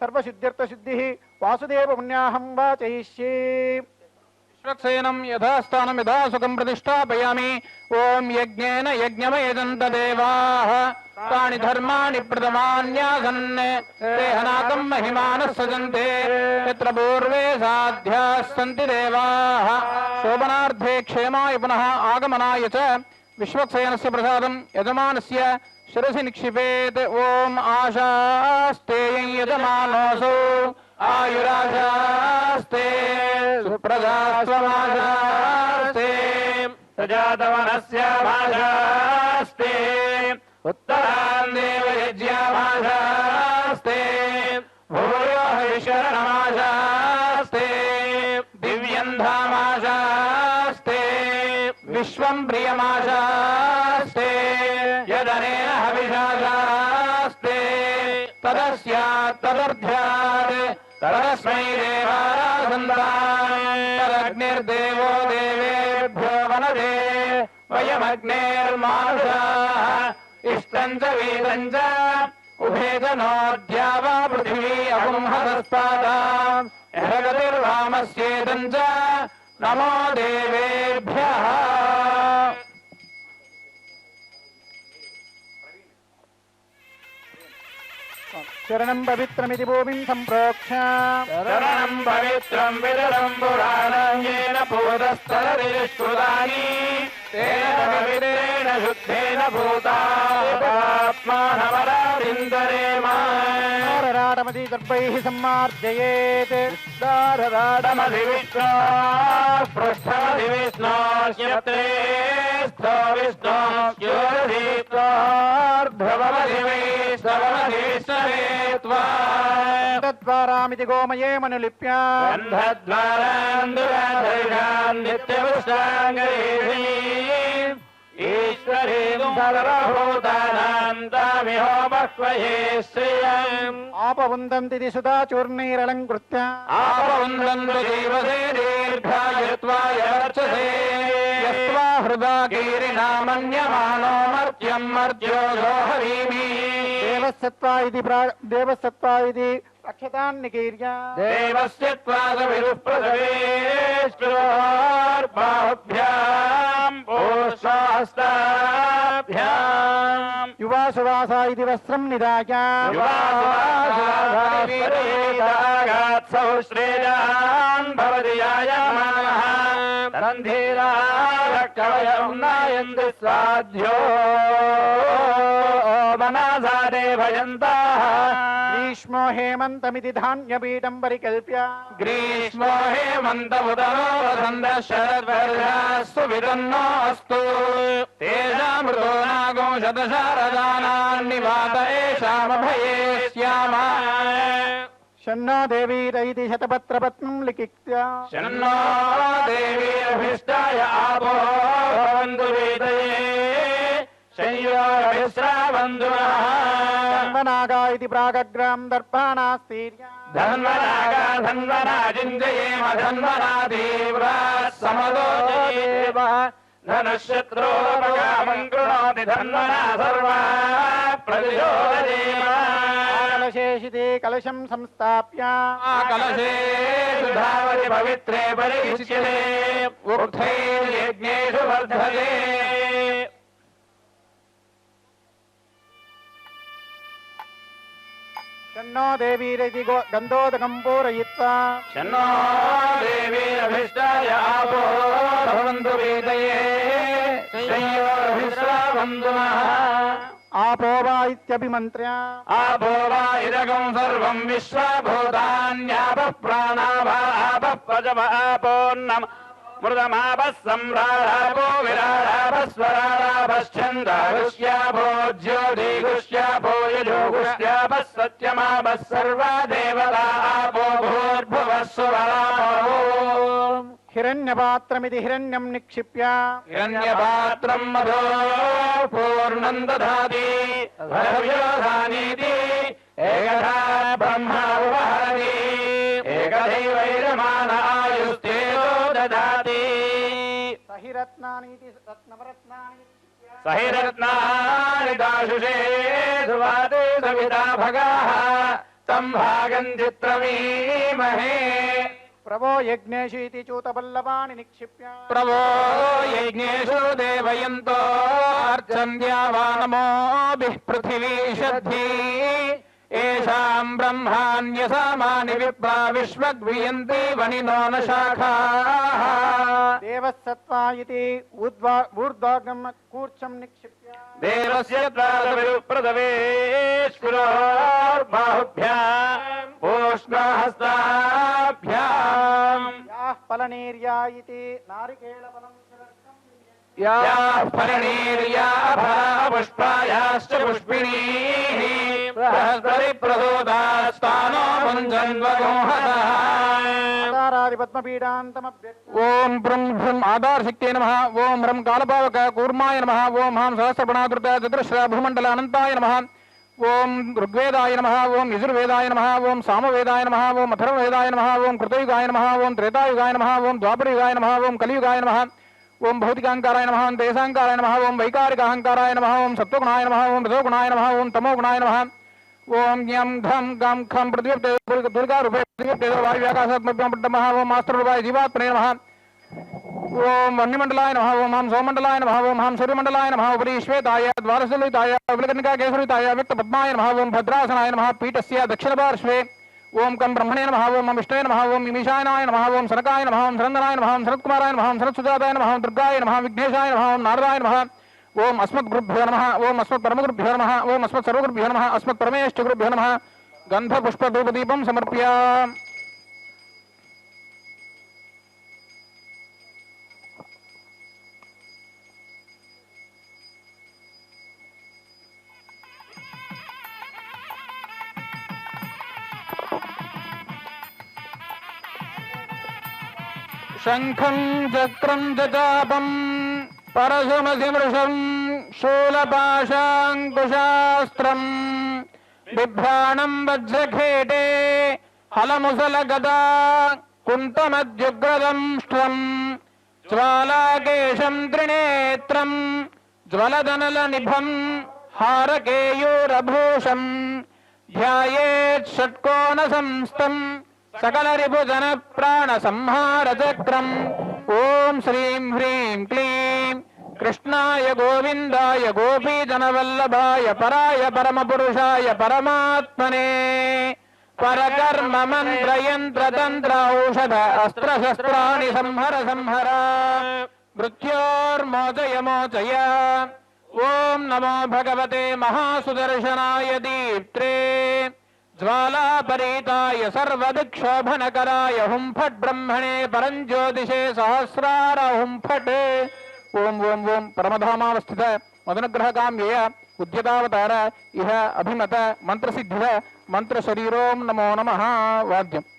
सर्वसिद्ध्यर्थ सिद्धिः वासुदेव पुण्याहं वाचयिष्ये
विश्वक्सेनं यथास्थानं यथा सुखं प्रतिष्ठापयामि ओं यज्ञेन यज्ञमयजन्त देवाः तानि धर्माणि प्रथमान्यासन् ते हनाकं महिमानः सजन्ते यत्र पूर्वे साध्याः सन्ति देवाः शोभनार्थे क्षेमाय पुनः आगमनाय च विश्वक्सेनस्य प्रसादं यजमानस्य शिरसि निक्षिपेत् ओं आशास्तेयं यजमानोऽसौ आयुराशास्ते सुप्रजास्त्वमाशास्ते सुजातवनस्य भाषास्ते उत्तरान् देवयज्ञाभाषास्ते भूयो हरिशरणमाशास्ते दिव्यन्धामाशास्ते विश्वं प्रियमाशास्ते यदनेन हविषाशास्ते तदस्यात् तदर्थ्यात् तदस्मै देवाराधन्ताम् तदग्निर्देवो देवेभ्यो वनदे वयमग्नेर्मानुषाः इष्टं च वेदं च उभे च नोऽद्या वा पृथिवी अपुंहतस्तादाम् यगतिर्वामस्येदं च नमो देवेभ्यः
शरणं पवित्रमिति भूमिं सम्प्रोक्ष
शरणं पवित्रं विदरं पुराणं येन भूतस्तरतिष्कृतानि तेन पवित्रेण शुद्धेन भूतात्मानवरारिन्दरेम
राडमति दर्भैः सम्मार्जयेत्
दारराडमधिविष्णो पृष्ठमधिविष्णोऽस्यत्रे स्थो विष्णोर्ध्वमधिविष्णवमधिविष्णवे त्वा
तद्वारामिति गोमये मनुलिप्य
गन्धद्वारान् नित्यपुष्टाङ्गरीः ईश्वरीं सर्वभूतानां तामिहो बह्वये श्रियम्
आपवुन्दन्ति सुधा चूर्णैरलङ्कृत्य
आपवुन्दन्तु जीवसे दीर्घायुत्वाय वर्चसे यस्त्वा हृदा कीरिणा मन्यमानो मर्त्यं मर्त्यो जोहरीमि
देवसत्त्वा इति रक्षतान्निकीर्य
देवस्य त्वादविरुप्रसवेश्वरोर्बाहुभ्याम् पोषास्ताभ्याम्
युवासुवासा इति वस्त्रं निदाय
युवासुवासागात्सौ श्रेयान् भवति यायमानः तरन्धीराः नायन्ति स्वाध्यो मनासारे भयन्ताः
ग्रीष्मो हेमन्तमिति धान्यपीठं परिकल्प्य
ग्रीष्मो हेमन्तमुदनो वसन्तः शरद्वर्षास्तु विदन्नोऽस्तु तेषामृतो नागो शतशारदानान्निवात एषामभये स्याम
शन्नो देवीरैति शतपत्रपत्नं लिखित्य
शन्नो देवीरभिष्टाय आपो भवन्तु वेदये शय्योरभिस्रावन्तु नः
धन्वनागा इति प्रागग्रां दर्पाणास्तीर्य
धन्वनागा धन्वना चिन्तयेम धन्वना तीव्राः समदोदेव धनुशत्रोपगामं कृणोति धन्वना सर्वा प्रतिशोधयेम
कलशेषिते कलशं संस्थाप्य
कलशे सुधावति पवित्रे परिशिष्यते उक्थैर्यज्ञेषु वर्धते
शन्नो देवीरैति गन्धोदकं पूरयित्वा
शन्नो देवीरभिष्टाय आपो भवन्तु वेदये शय्योरभिस्रावन्तु नः
आपो वा इत्यभिमन्त्र्य
आपो वा इदगं सर्वं विश्वभूतान्यापः प्राणाभापः पजमापोन्नम मृदमापः सम्राडापो विराडापः स्वराडापश्चन्द्रागुष्यापो ज्योतिगुष्यापो यजोगुष्यापः सत्यमापः सर्वा देवता आपो भूर्भुवः सुवरापो
हिरण्यपात्रमिति हिरण्यं निक्षिप्य
हिरण्यपात्रं मधो पूर्णं दधाति भव्योधानीति एकधा ब्रह्मा उपहरति एकदैवैरमान आयुस्तेजो ददाति
सहिरत्नानीति रत्नवरत्नानि
सहिरत्नानि दाशुषे सुवाते सविता भगाः तं भागं चित्रमीमहे
प्रभो यज्ञेषु इति चूतपल्लवानि निक्षिप्य
प्रभो यज्ञेषु देवयन्तो अर्चन्द्या वा नमोभिः पृथिवी षद्धी येषां ब्रह्माण्यसामानि विप्रा विश्वग्वियन्ति वनिनो न शाखाः
देवसत्त्वा इति ऊर्ध्वाग्नं कूर्चं निक्षिप्य
देवस्य प्रातविप्रदवेश्कुरोर्बाहुभ्याम् पूष्णहस्ताभ्याम्
याः फलनीर्या इति नारिकेलफलं
याः फरणीर्याभरा पुष्पायाश्च पुष्पिणीः बृहस्पति प्रसूतास्तानो भुञ्जन्वगोहसः
आधारादि पद्मपीडान्तमभ्यक्ष
ओम ब्रह्म ब्रह्म आधार शक्ति नमः ओम ब्रह्म कालपावक कूर्माय नमः ओम हम सहस्रगुणाधृत चतुर्श्र भूमंडल अनंताय नमः ओम ऋग्वेदाय नमः ओम यजुर्वेदाय नमः ओम सामवेदाय नमः ओम अथर्ववेदाय नमः ओम कृतयुगाय नमः ओम त्रेतायुगाय नमः ओम द्वापरयुगाय नमः ओम कलियुगाय नमः ओम भौतिकांकाराय नमः ओम देशांकाराय नमः ओम वैकारिकाहंकाराय नमः ओम सत्वगुणाय नमः ओम रजोगुणाय नमः ओम तमोगुणाय नमः ओम यम घम गम खम पृथ्वी दुर्गा रूपे वायुव्याकाशात्मभ्यां नमः ओम मास्त्ररूपाय जीवात्मने नमः ओम वन्यमंडलाय नमः ओम हम सोममंडलाय नमः ओम हम सूर्यमंडलाय नमः उपरि श्वेताय द्वारसलिताय विलकनिका केसरिताय व्यक्तपद्माय नमः ओम भद्रासनाय नमः पीठस्य दक्षिणपार्श्वे ओम कं ब्रह्मणे नमः ओम विष्णवे नमः ओम ईशानाय नमः ओम सनकाय नमः ओम सनंदनाय नमः ओम सनत्कुमाराय नमः ओम सनत्सुजाताय नमः ओम दुर्गाय नमः विघ्नेशाय नमः ओम नारदाय नमः ओम अस्मद्गुरुभ्यो नमः ओम अस्मत्परमगुरुभ्यो नमः ओम अस्मत्सर्वगुरुभ्यो नमः अस्मत्परमेष्ठगुरुभ्यो नमः गन्धपुष्पधूपदीपं समर्पयामि शंखं चक्रं चापं परशुमधिमृषं शूलपाशाङ्कुशास्त्रं बिभ्राणं वज्रखेटे हलमुसलगदा कुन्तमद्युग्रदंष्ट्रं ज्वालाकेशं त्रिनेत्रं ज्वलदनलनिभं हारकेयूरभूषं ध्यायेत् षट्कोणसंस्थं सकलरिपुजन प्राण संहार चक्रम ओम श्रीं ह्रीं क्लीं कृष्णाय गोविंदाय गोपीजनवल्लभाय पराय परमपुरुषाय परमात्मने परकर्म मंत्र यंत्र तंत्र औषध अस्त्र शस्त्राणि संहर संहर मृत्योर्मोचय मोचय ओम नमो भगवते महासुदर्शनाय दीप्त्रे ज्वालापरीताय सर्वदिक्षोभनकराय हुं फट् ब्रह्मणे परञ्ज्योतिषे सहस्रार हुं फट् ओम ओम ओम परमधामावस्थित मदनुग्रहकाम्यय उद्यतावतार इह अभिमत मंत्रसिद्धिद मंत्रशरीरों नमो नमः वाद्यम्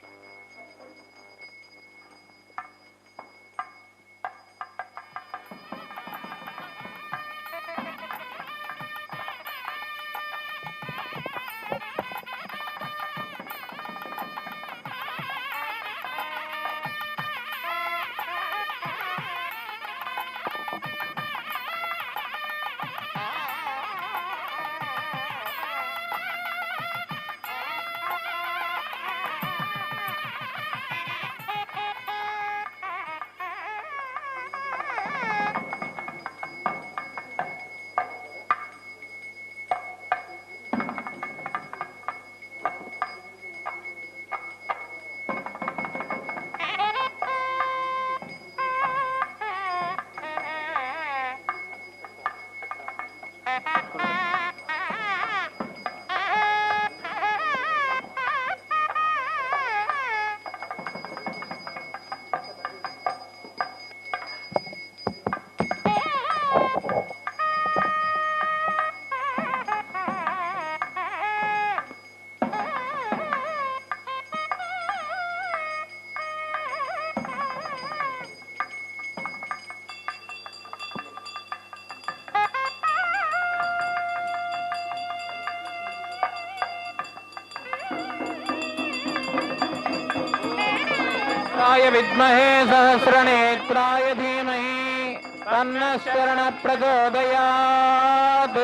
विद्महे सहस्रनेत्राय धीमहि तन्नः शरणः प्रचोदयात्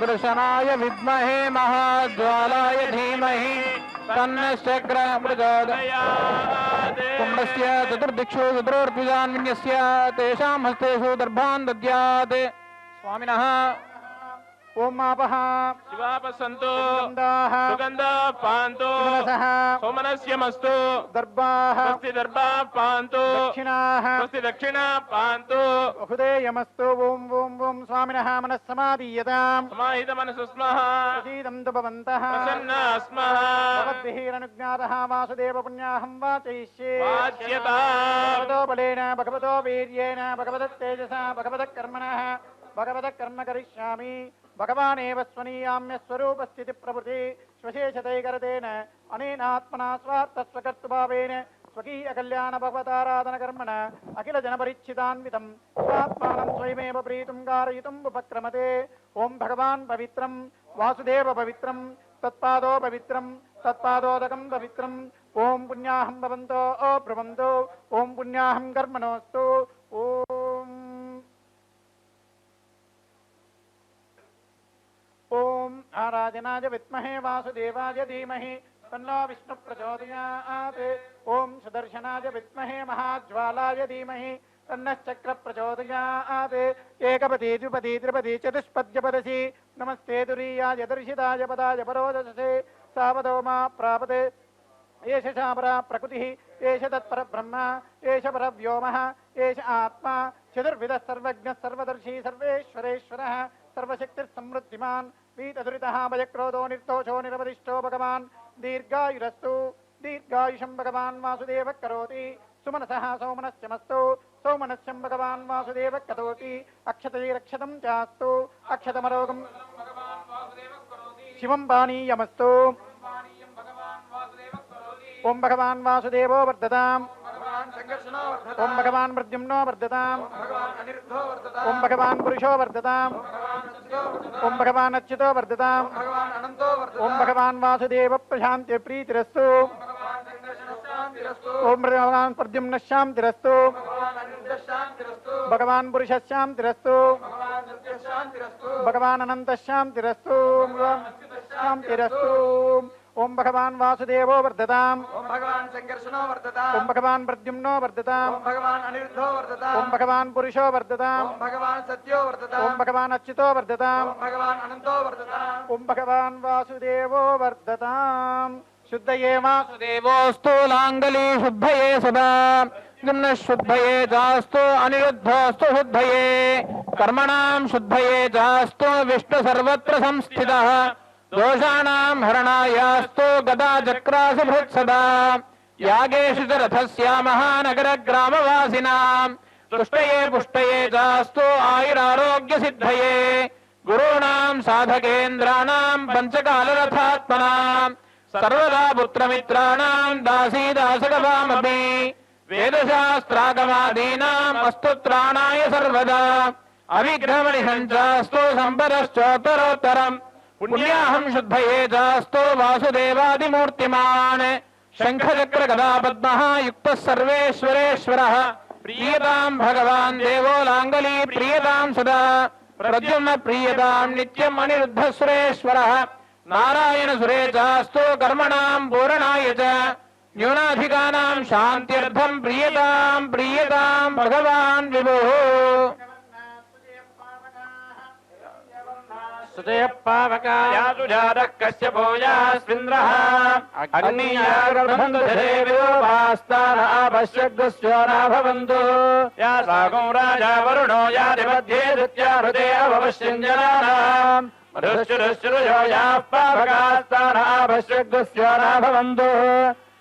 दर्शनाय विद्महे महाज्वालाय धीमहि तन्नः शक्रः प्रचोदयात् कुम्भस्य चतुर्दिक्षु चतुरोर्ध्वजान् विन्यस्य तेषां हस्तेषु दर्भान् दद्यात् स्वामिनः
ఓం ఆపః
శివాపసంతు
సుగంధాః
సుగంధ పాంతు
సుమనసః
సోమనస్యమస్తు
దర్భాః
స్వస్తి దర్భా పాంతు
దక్షిణాః
స్వస్తి దక్షిణ పాంతు
బహుదేయమస్తు ఓం ఓం ఓం స్వామినః మనస్సమాదీయతాం
సమాహిత మనసు స్మః
ప్రసీదంతు భవంతః
ప్రసన్న స్మః
భగవద్భిరనుజ్ఞాతః వాసుదేవ పుణ్యాహం వాచయిష్యే
వాచ్యత
భగవతో బలేన భగవతో వీర్యేణ భగవతేజసా భగవతః కర్మణః భగవతః కర్మ కరిష్యామి భగవానేవ స్వనీయామ్యస్వరూపస్థితి ప్రభృతి స్వశేషతైకరతేన అనేనాత్మనా స్వార్థస్వకర్తృభావేన స్వకీయ కళ్యాణ భగవతారాధన కర్మణ అఖిల జనపరిచ్ఛిదాన్వితం స్వాత్మానం స్వయమేవ ప్రీతుం కారయితుం ఉపక్రమతే ఓం భగవాన్ పవిత్రం వాసుదేవ పవిత్రం తత్పాదో పవిత్రం తత్పాదోదకం పవిత్రం ఓం పుణ్యాహం భవంతో ఓ భ్రవంతో ఓం పుణ్యాహం కర్మణోస్తు ఓం ఓం ఆరాధనాయ విద్మహే వాసుదేవాయ ధీమహి తన్నో విష్ణు ప్రచోదయాత్ ఓం సుదర్శనాయ విద్మహే మహాజ్వాలాయ ధీమహి తన్నశ్చక్ర ప్రచోదయాత్ ఏకపది ద్విపది త్రిపది చతుష్పద్యపదసి నమస్తే దురీయాయ దర్శితాయ పదాయ పరోదసే సావదో మా ప్రాపదే ఏష శాపరా ప్రకృతి ఏష తత్పర బ్రహ్మ ఏష పర వ్యోమ ఏష ఆత్మా చతుర్విధ సర్వజ్ఞ సర్వదర్శి సర్వేశ్వరేశ్వర సర్వశక్తిర్సమృద్ధిమాన్ వీతదురితః భయక్రోధో నిర్దోషో నిరవధిష్ఠో భగవాన్ దీర్ఘాయురస్తు దీర్ఘాయుషం భగవాన్ వాసుదేవ కరోతి సుమనసః సౌమనస్యమస్తు సౌమనస్యం భగవాన్ వాసుదేవ కరోతి అక్షతైరక్షతం చాస్తు అక్షతమరోగం శివం పానీయమస్తు ఓం భగవాన్ వాసుదేవో వర్ధతాం ఓం భగవాన్ మృద్యుమ్నో వర్ధతాం ఓం భగవాన్ పురుషో వర్ధతాం ఓం భగవాన్ అచ్యుతో వర్ధతాం ఓం భగవాన్ వాసుదేవ ప్రశాంతి ప్రీతిరస్తు ఓం భగవాన్ ప్రద్యుమ్న శాంతిరస్తు భగవాన్ పురుష శాంతిరస్తు భగవాన్ అనంత శాంతిరస్తు శాంతిరస్తు ఓం భగవాన్ వాసుదేవో వర్ధతాం
ఓం భగవాన్ సంకర్షణో వర్ధతాం
ఓం భగవాన్ ప్రద్యుమ్నో వర్ధతాం
ఓం భగవాన్ అనిరుద్ధో వర్ధతాం
ఓం భగవాన్ పురుషో వర్ధతాం
ఓం భగవాన్ సత్యో వర్ధతాం
ఓం భగవాన్ అచ్యుతో వర్ధతాం
ఓం భగవాన్ అనంతో వర్ధతాం
ఓం భగవాన్ వాసుదేవో వర్ధతాం శుద్ధయే
దేవోస్తు లాంగలీ శుద్ధయే సదా నిమ్న శుద్ధయే జాస్తు అనిరుద్ధోస్తు శుద్ధయే కర్మణాం శుద్ధయే జాస్తు విష్ణు సర్వత్ర సంస్థితః దోషాణాం హరణాయాస్తు గదా చక్రాసు భృత్సదా యాగేషు చ రథస్య మహానగర గ్రామవాసినాం తుష్టయే పుష్టయే జాస్తు ఆయురారోగ్య సిద్ధయే గురూణాం సాధకేంద్రాణాం పంచకాలరథాత్మనాం సర్వదా పుత్రమిత్రాణాం దాసీదాసగవామపి వేదశాస్త్రాగమాదీనాం అస్తుత్రాణాయ సర్వదా అవిగ్రహమణిసంచాస్తు సంపదశ్చోత్తరోత్తరం పుణ్యాహం శుద్ధయే జాస్తు వాసుదేవాదిమూర్తిమాన్ శంఖచక్ర గదా పద్మః యుక్తః సర్వేశ్వరేశ్వరః ప్రియతాం భగవాన్ దేవో లాంగలీ ప్రియతాం సదా ప్రద్యుమ్న ప్రియతాం నిత్యం అనిరుద్ధ సురేశ్వరః నారాయణ సురే చాస్తు కర్మణాం పూరణాయ చ న్యూనాధికానాం శాంత్యర్థం ప్రియతాం ప్రియతాం భగవాన్ విభుః
యాసుజాతః కశ్యపో యాస్మింద్రః అగ్నియాగర్భంధరే విరూపాస్తాన ఆపశ్యగ్స్యోనాభవంతు యాసాగం రాజా వరుణో యాదిమధ్యే ధృత్యాహృదే అవశ్యంజనానాం మధుశ్చురుశ్చురుజో యాః పావకాస్తాన ఆపశ్యగ్స్యోనాభవంతు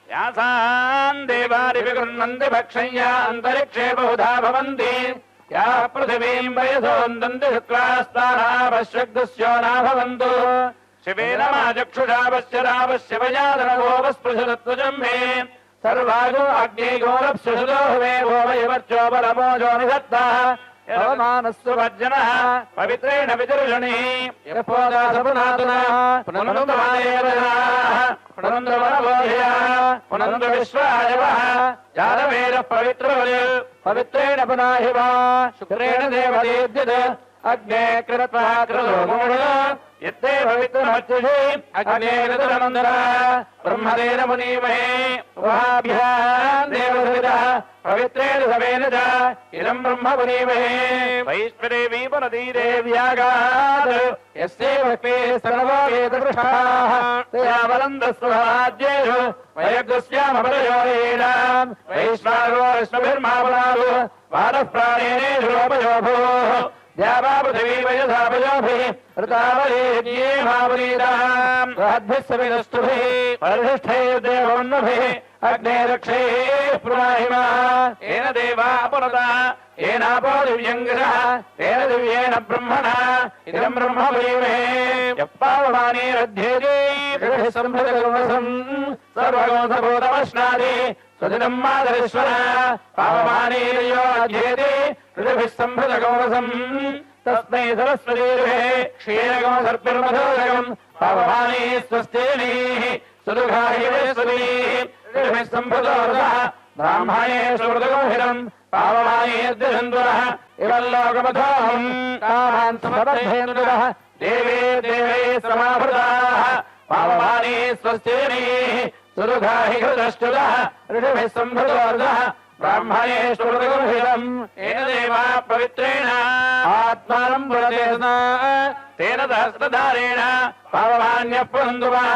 యాసాన్ దేవారి విగృహ్ణన్తి భక్షయ్యా అంతరిక్షే బహుధా భవంతి యా పృథివీం వయసోందంతి శుక్లాస్తానాపశ్యగ్స్యోనాభవంతు శివేన మాచక్షుషాపశ్యరాపశ్యవయాదనగోపస్పృశతత్వజం మే సర్వాగో అగ్నిగోరప్సుషుదో హువే భోవయవర్చోపరమోజో నిధత్తాః యవమానస్సు వర్జనః పవిత్రేణ విదర్శని యపోదాసపునాతునా పునందమాయేవజనాః పునందవనబోధయా పునంద విశ్వాయవః జాతవేద పవిత్రవలే పవిత్రేణ పునాహివా శుక్రేణ దేవదేద్యత అగ్నే కృత్వా కృతో మూఢ यत्ते पवित्रमर्चिषे अग्नेरतरमन्दरा ब्रह्मदेन मुनीमहे उभाभ्याम् देवसवितः पवित्रेण सवेन च इदम् ब्रह्म मुनीमहे वैश्वदेवी पुनदीदेव्यागात् यस्ये भक्ते सर्वो वेदवृषाः तया वलन्दस्वराज्येषु वयग्रस्यामपरयोरेणाम् वैश्वारो विश्वभिर्मावनादु वादः प्राणेनेषु लोपयोभोः द्यावा पृथिवी वयसापयोभिः ऋतावलेज्ये मावनीताम् बृहद्भिः सवितस्तुभिः परिष्ठैर्देवोन्नभिः अग्ने रक्षे पुराहिमा येन देवा पुरता येनापो दिव्यङ्गः तेन दिव्येन ब्रह्मणा इदम् ब्रह्म प्रीमहे यः पावमानेरध्येते सम्भृतगुणसम् सर्वगोधभूतमश्नादि स्वदिनम् मातरीश्वर पावमानेर्यो अध्येते ऋतुभिः सम्भृतगौरसम् तस्मै सरस्वतीर्भे क्षीरगोसर्पिर्मधोदकम् पावमाने स्वस्तेनीः सुदुघाहिवेश्वरीः ऋतुभिः सम्भृतोरसः ब्राह्मणे सुहृदगोहिरम् पावमानेऽद्यसन्दुरः इवल्लोकमथोऽहम् कामान् समबद्धेन्दुरः देवे देवे समाभृताः पावमाने स्वस्तेनीः सुदुघाहि घृतश्चुतः ऋतुभिः सम्भृतोरसः ब्राह्मणे सुहृदगोहिरम् येन देवा पवित्रेण आत्मानम् पुरते तेन सहस्रधारेण पावमान्यः पुनन्दुवः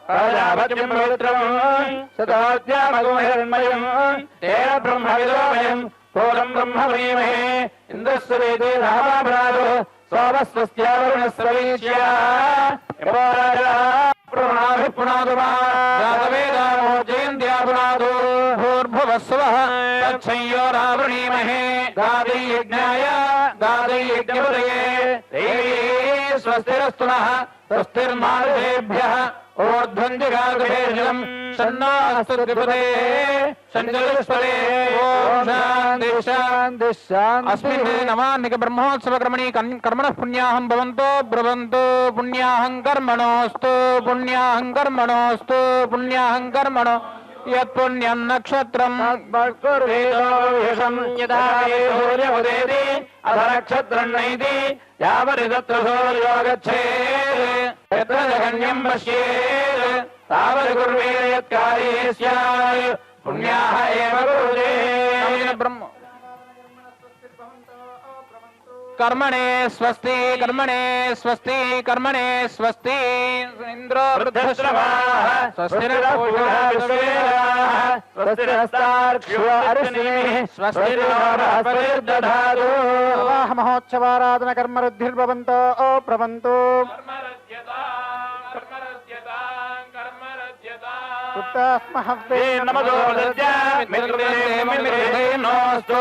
प्रजापतिम् पवित्रम् सतोऽद्यामगोहिरण्मयम् तेन ब्रह्मविदोमयम् पूर्णम् ब्रह्म प्रीमहे इन्द्रस्वरेते रामाभ्रातु सोमस्वस्यावरुणस्वरीच्या पुनादुमा जयन्त्यापुनादो भूर्भुवस्वः तच्छंयोरावृणीमहे दादैयज्ञाय दादैयज्ञपदये देवी स्वस्तिरस्तु नः स्वस्तिर्मारुतेभ्यः ऊर्ध्वञ्जिगार्गभेषजम् शन्नो त्रिपदे शञ्जलिष्पदे ॐ शान्ति शान्ति शान्ति अस्मिन् नवान्निक ब्रह्मोत्सवक्रमणि कर्मणः पुण्याहं भवन्तो ब्रुवन्तो पुण्याहं कर्मणोऽस्तु पुण्याहं कर्मणोऽस्तु पुण्याहं कर्मणो यत्पुण्यं नक्षत्रं यदा सूर्योदेति अथ नक्षत्रं नैति यावदत्र सूर्यो गच्छेत् यत्र जगन्यं पश्येत् तावत् कुर्वेत् यत्कार्ये स्यात् पुण्याः एव कुरुते ब्रह्म कर्मणे स्वस्ति कर्मणे स्वस्ति कर्मणे स्वस्ति इन्द्रो वृद्धश्रवाः स्वस्तिरपूषाः स्वस्तिरस्तार्क्ष्यो अरिष्णिः स्वस्तिर्बृहस्पतिर्दधातु
विवाह महोत्सवाराधन कर्मरुद्धिर्भवन्तो प्रभवन्तु सुप्तास्महव्ये
नमो नोऽस्तु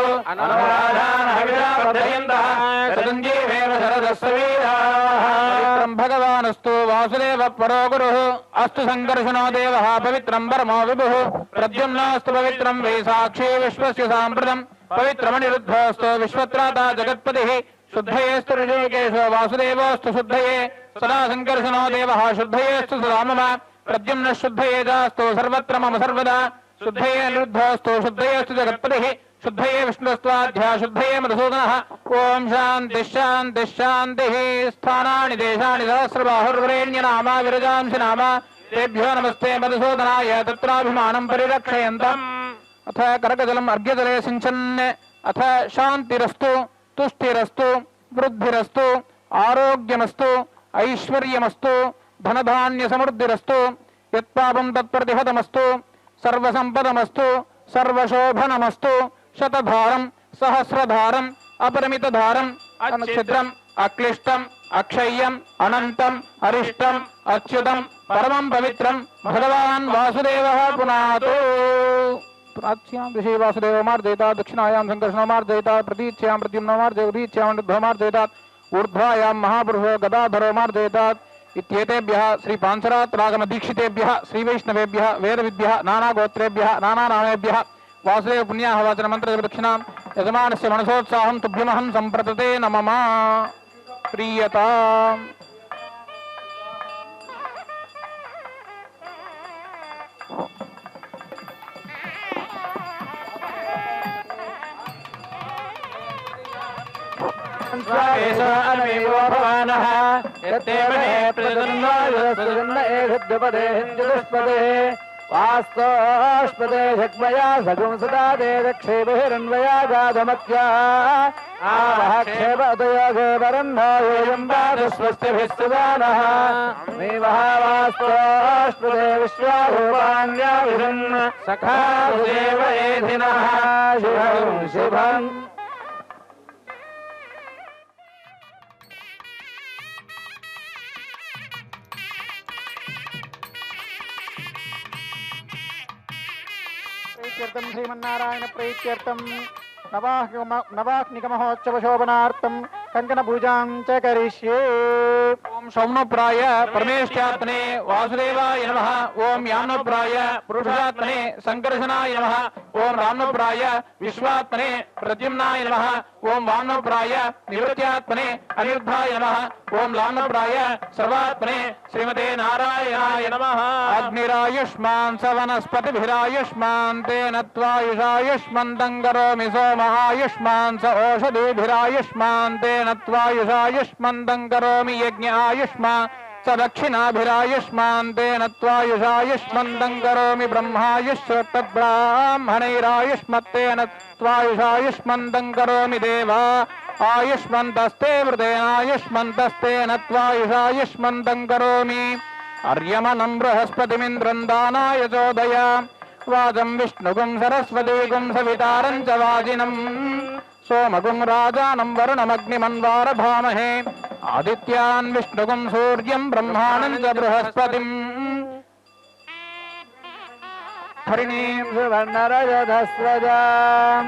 भगवानस्तु वासुदेव परो गुरुः अस्तु संकर्षणो देवः पवित्रं परमो विभुः प्रद्युम्नास्तु पवित्रं वै साक्षी विश्वस्य साम्प्रतम् पवित्रमनिरुद्धोऽस्तु विश्वत्राता जगत्पतिः शुद्धयेस्तु ऋषिकेशो वासुदेवोऽस्तु शुद्धये सदा संकर्षणो देवः शुद्धयेस्तु सदा मम प्रद्युम्नः शुद्धये चास्तु सर्वत्र मम सर्वदा शुद्धये अनिरुद्धोऽस्तु शुद्धयेस्तु जगत्पतिः शुद्धये विष्णुस्त्वाध्या शुद्धये मधुसूदनः ओम शान्तिः शान्तिः शान्तिः स्थानानि देशानि सहस्रबाहुर्वरेण्यनामा विरजांसि नाम तेभ्यो नमस्ते मधुसूदनाय तत्राभिमानं परिरक्षयन्तम् अथ करकजलम् अर्घ्यजले सिञ्चन् अथ शान्तिरस्तु तुष्टिरस्तु वृद्धिरस्तु आरोग्यमस्तु ऐश्वर्यमस्तु धनधान्यसमृद्धिरस्तु यत्पापं तत्प्रतिहतमस्तु सर्वसम्पदमस्तु सर्वशोभनमस्तु शतधारं सहस्रधारं अपरिमितधारं अनुच्छिद्रं अक्लिष्टं अक्षय्यं अनन्तं अरिष्टं अच्युतं परमं पवित्रं भगवान् वासुदेवः पुनातु प्राच्यां दिशि वासुदेवो मार्जयिता दक्षिणायां संकर्षणो मार्जयिता प्रतीच्यां प्रद्युम्नो मार्जयति उदीच्यां वृद्धो मार्जयिता ऊर्ध्वायां महापुरुषो गदाधरो मार्जयिता इत्येतेभ्यः श्री पांसरात् रागम दीक्षितेभ्यः श्री वैष्णवेभ्यः वेदविद्भ्यः नानागोत्रेभ्यः नानानामेभ्यः वासुदेव पुण्याः वाचन मंत्र दक्षिणां यजमानस्य मनसोत्साहं तुभ्यमहं सम्प्रतते न मम प्रीयताम्
यत्तेमहे प्रजन्नायुरस्तजन्न एषद्युपदे हिन्द्युदुष्पदे वास्तोष्पदे झग्मया सगुं सदा दे दक्षेभिरन्वया गाधमत्या आवः क्षेपदयोगे वरन्नायोऽयं वादस्वस्तिभिः सुदानः मेवः वास्तोष्पदे विश्वारूपाण्याभिषन् सखा देव एधिनः शुभं शुभम्
प्रीत्यर्थं श्रीमन्नारायण प्रीत्यर्थं नवाह्निकमहोत्सवशोभनार्थं कङ्कणपूजां च करिष्ये।
ओम सौम्नप्राय परमेश्चात्मने वासुदेवाय नमः। ओम याम्नप्राय पुरुषात्मने संकर्षणाय नमः। ओम राम्नप्राय विश्वात्मने प्रद्युम्नाय नमः। ओम वाम्नप्राय निवृत्त्यात्मने अनिरुद्धाय नमः। ओम लाम्नप्राय सर्वात्मने श्रीमते नारायणाय नमः। अग्निरायुष्मान् सवनस्पतिभिरायुष्मान् तेन त्वायुषायुष्मन्तं करोमि सोमायुष्मान् स ओषधिभिरायुष्मान् तेन त्वायुषायुष्मन्तं करोमि यज्ञ आयुष्मान् स दक्षिणाभिरायुष्मान् तेन त्वायुषायुष्मन्तं करोमि ब्रह्मायुष्मत्तद्ब्राह्मणैरायुष्मत्तेन त्वायुषायुष्मन्तं करोमि देवा आयुष्मन्तस्ते वृतेनायुष्मन्तस्तेन त्वायुषायुष्मन्तं करोमि अर्यमनं बृहस्पतिमिन्द्रं दानाय चोदय वाजं विष्णुगुं सरस्वतीगुं सवितारं च वाजिनं सोमगुं राजानं वरुणमग्निमन्वारभामहे आदित्यान् विष्णुगुं सूर्यं ब्रह्माणं च बृहस्पतिम्
हरिणीं सुवर्णरजधस्रजां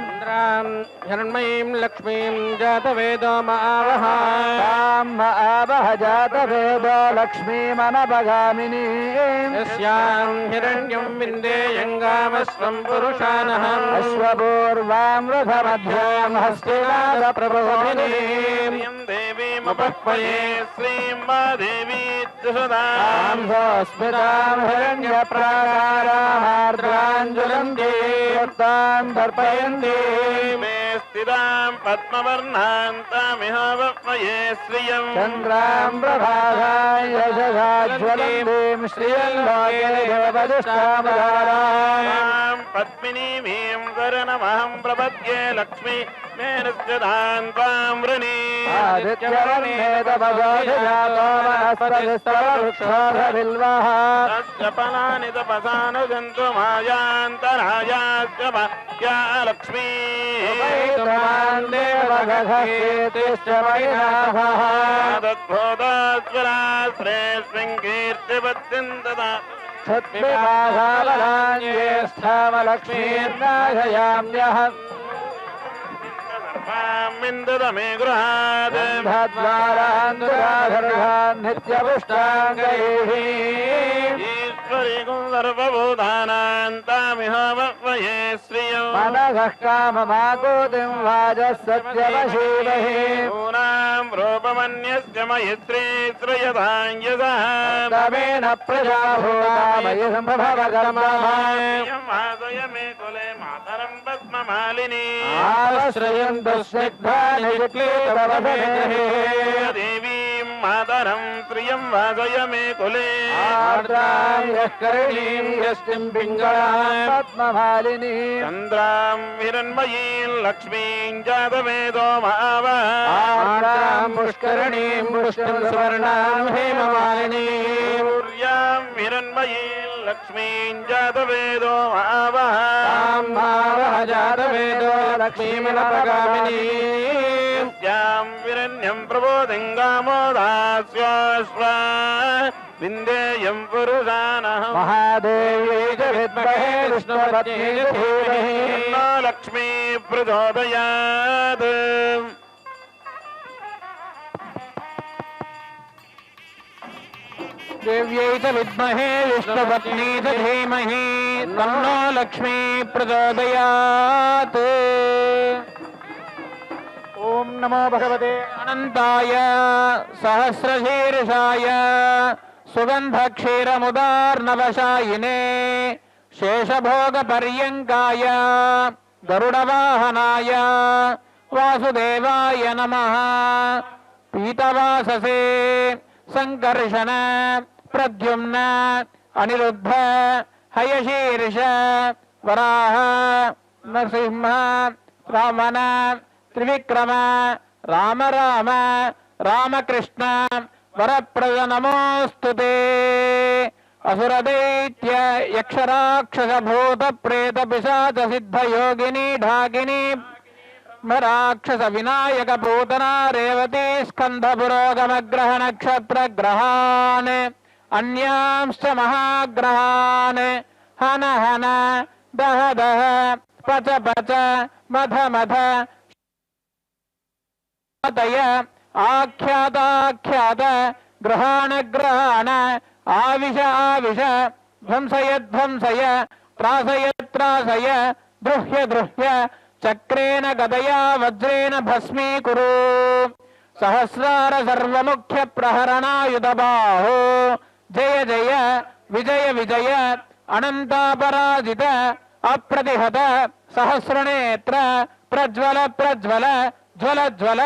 हिरण्मयीं लक्ष्मीं जातवेदो मावः
तां आवह जातवेदो लक्ष्मीमनपगामिनीम्
यस्यां हिरण्यं विन्देयङ्गामस्वं पुरुषानः
अश्वपूर्वां रथमध्यां हस्तिनादप्रबोधिनीं
देवीमुपह्वये श्रीं वा देवी
तां सोऽस्मितां हिरण्यप्राकारामार्द्राञ्जुलन्ति भक्तां तर्पयन्ति
मे स्थितां पद्मवर्णान्तामिह वह्वये श्रियं
चन्द्रां प्रभासां यशसा ज्वलन्तीं श्रियं लोके देवदिष्टामधाराम्
पद्मिनीमीं शरणमहं प्रपद्ये लक्ष्मी मे नित्यदां त्वां वृणी
आदित्यवर्णेतपसोऽधिजातो वनस्पतिस्तववृक्षोऽधबिल्वः
तस्य फलानि तपसानुजन्तु मायान्तरायास्य या लक्ष्मी
त्वमान् देवगधस्येतिश्च वैनाथः
तद्भूतस्वराश्रेष्मिन् कीर्तिपत्यन्तदा
क्षत्पिपाधावलान्येष्ठामलक्ष्मीर्नाशयाम्यः
मिन्दमे गृहात्
द्वारान् नित्यपुष्टाङ्गैः
ईश्वरी सर्वभूतानान्तामिह वह्वये श्रियं
मनसः काममाकोतिं वाजः सत्यवशीमहि
ूनां रूपमन्यस्य मयि श्रीश्रयधाञ्जसः
तमेन प्रजाभूतामयि
मादय मे कुले मातरं पद्ममालिनी
आवश्रयन्तु स्निग्धानि विक्लीतवसने
देवीं मातरं श्रियं वादय मे कुले
आर्द्रां यष्करिणीं यष्टिं पिङ्गळां पद्ममालिनीं
चन्द्रां हिरण्मयीं लक्ष्मीं जातवेदो मावः
आर्द्रां पुष्करिणीं पुष्टिं सुवर्णां हेममालिनीं
सूर्यां हिरण्मयीं लक्ष्मीं जातवेदो मावः
तां मावह जातवेदो लक्ष्मीमनपगामिनीं
यां विरण्यं प्रबोधिङ्गामोदास्योऽश्व विन्देयं पुरुषानः
महादेव्यै च विद्महे विष्णुपत्न्यै च धीमहि
तन्नो लक्ष्मी प्रचोदयात्
देव्यै च विद्महे विष्णुपत्नी च धीमहि तन्नो लक्ष्मी प्रचोदयात्।
ॐ नमो भगवते
अनन्ताय सहस्रशीर्षाय सुगन्धक्षीरमुदार्णवशायिने शेषभोगपर्यङ्काय गरुडवाहनाय वासुदेवाय नमः। पीतवाससे संकर्षण प्रद्युम्न अनिरुद्ध हयशीर्ष वराह नरसिंह रामन त्रिविक्रम राम राम रामकृष्ण वरप्रद नमोस्तुते। असुरदैत्य यक्षराक्षस भूत प्रेत पिशाच सिद्ध योगिनी ढाकिनी राक्षस विनायक पूतना रेवती स्कंध पुरोगम ग्रह नक्षत्र ग्रहान् अन्यांश्च महाग्रहान् हन हन दह दह पच पच मध मध आख्याताख्यात ग्रहाण ग्रहाण आविश आविश ध्वंसय ध्वंसय त्रासय त्रासय द्रुह्य द्रुह्य चक्रेण गदया वज्रेण भस्मीकुरु। सहस्रार सर्वमुख्य प्रहरणायुध बाहो जय जय विजय विजय अनंतापराजित अप्रतिहत सहस्रनेत्र प्रज्वल प्रज्वल ज्वल ज्वल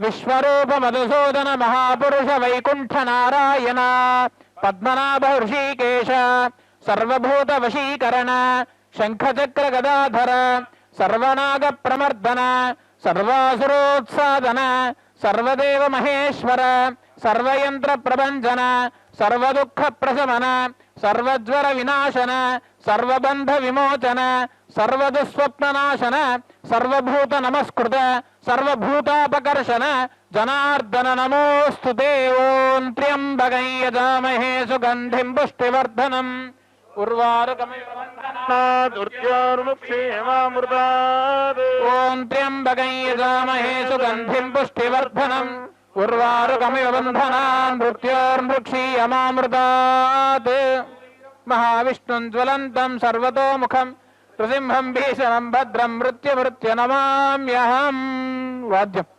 विश्वरूप मधुसूदन महापुरुष वैकुंठ नारायण पद्मनाभ ऋषिकेश सर्वभूत वशीकरण शंखचक्र गदाधर सर्वनाग प्रमर्दन सर्वासुरोत्सादन सर्वदेव महेश्वर सर्वयंत्र प्रभंजन सर्वदुःख प्रशमन सर्वज्वर विनाशन सर्वबंध विमोचन सर्वदुस्वप्ननाशन सर्वभूत नमस्कृत सर्वभूतापकर्षण जनार्दन नमोस्तुते। ओं त्र्यंबकं यजामहे सुगंधिं पुष्टिवर्धनम् उर्वारुकमिव बन्धनात्
दुर्योर्मुक्षेमामृतात्।
ओं त्र्यंबकं यजामहे सुगंधिं पुष्टिवर्धनम् उर्वारुकमिव बन्धनान् मृत्योर्मुक्षीयमामृतात्। महाविष्णुं ज्वलन्तं सर्वतोमुखं नृसिंहं भीषणं भद्रं मृत्युमृत्य नमाम्यहम्। वाद्यम्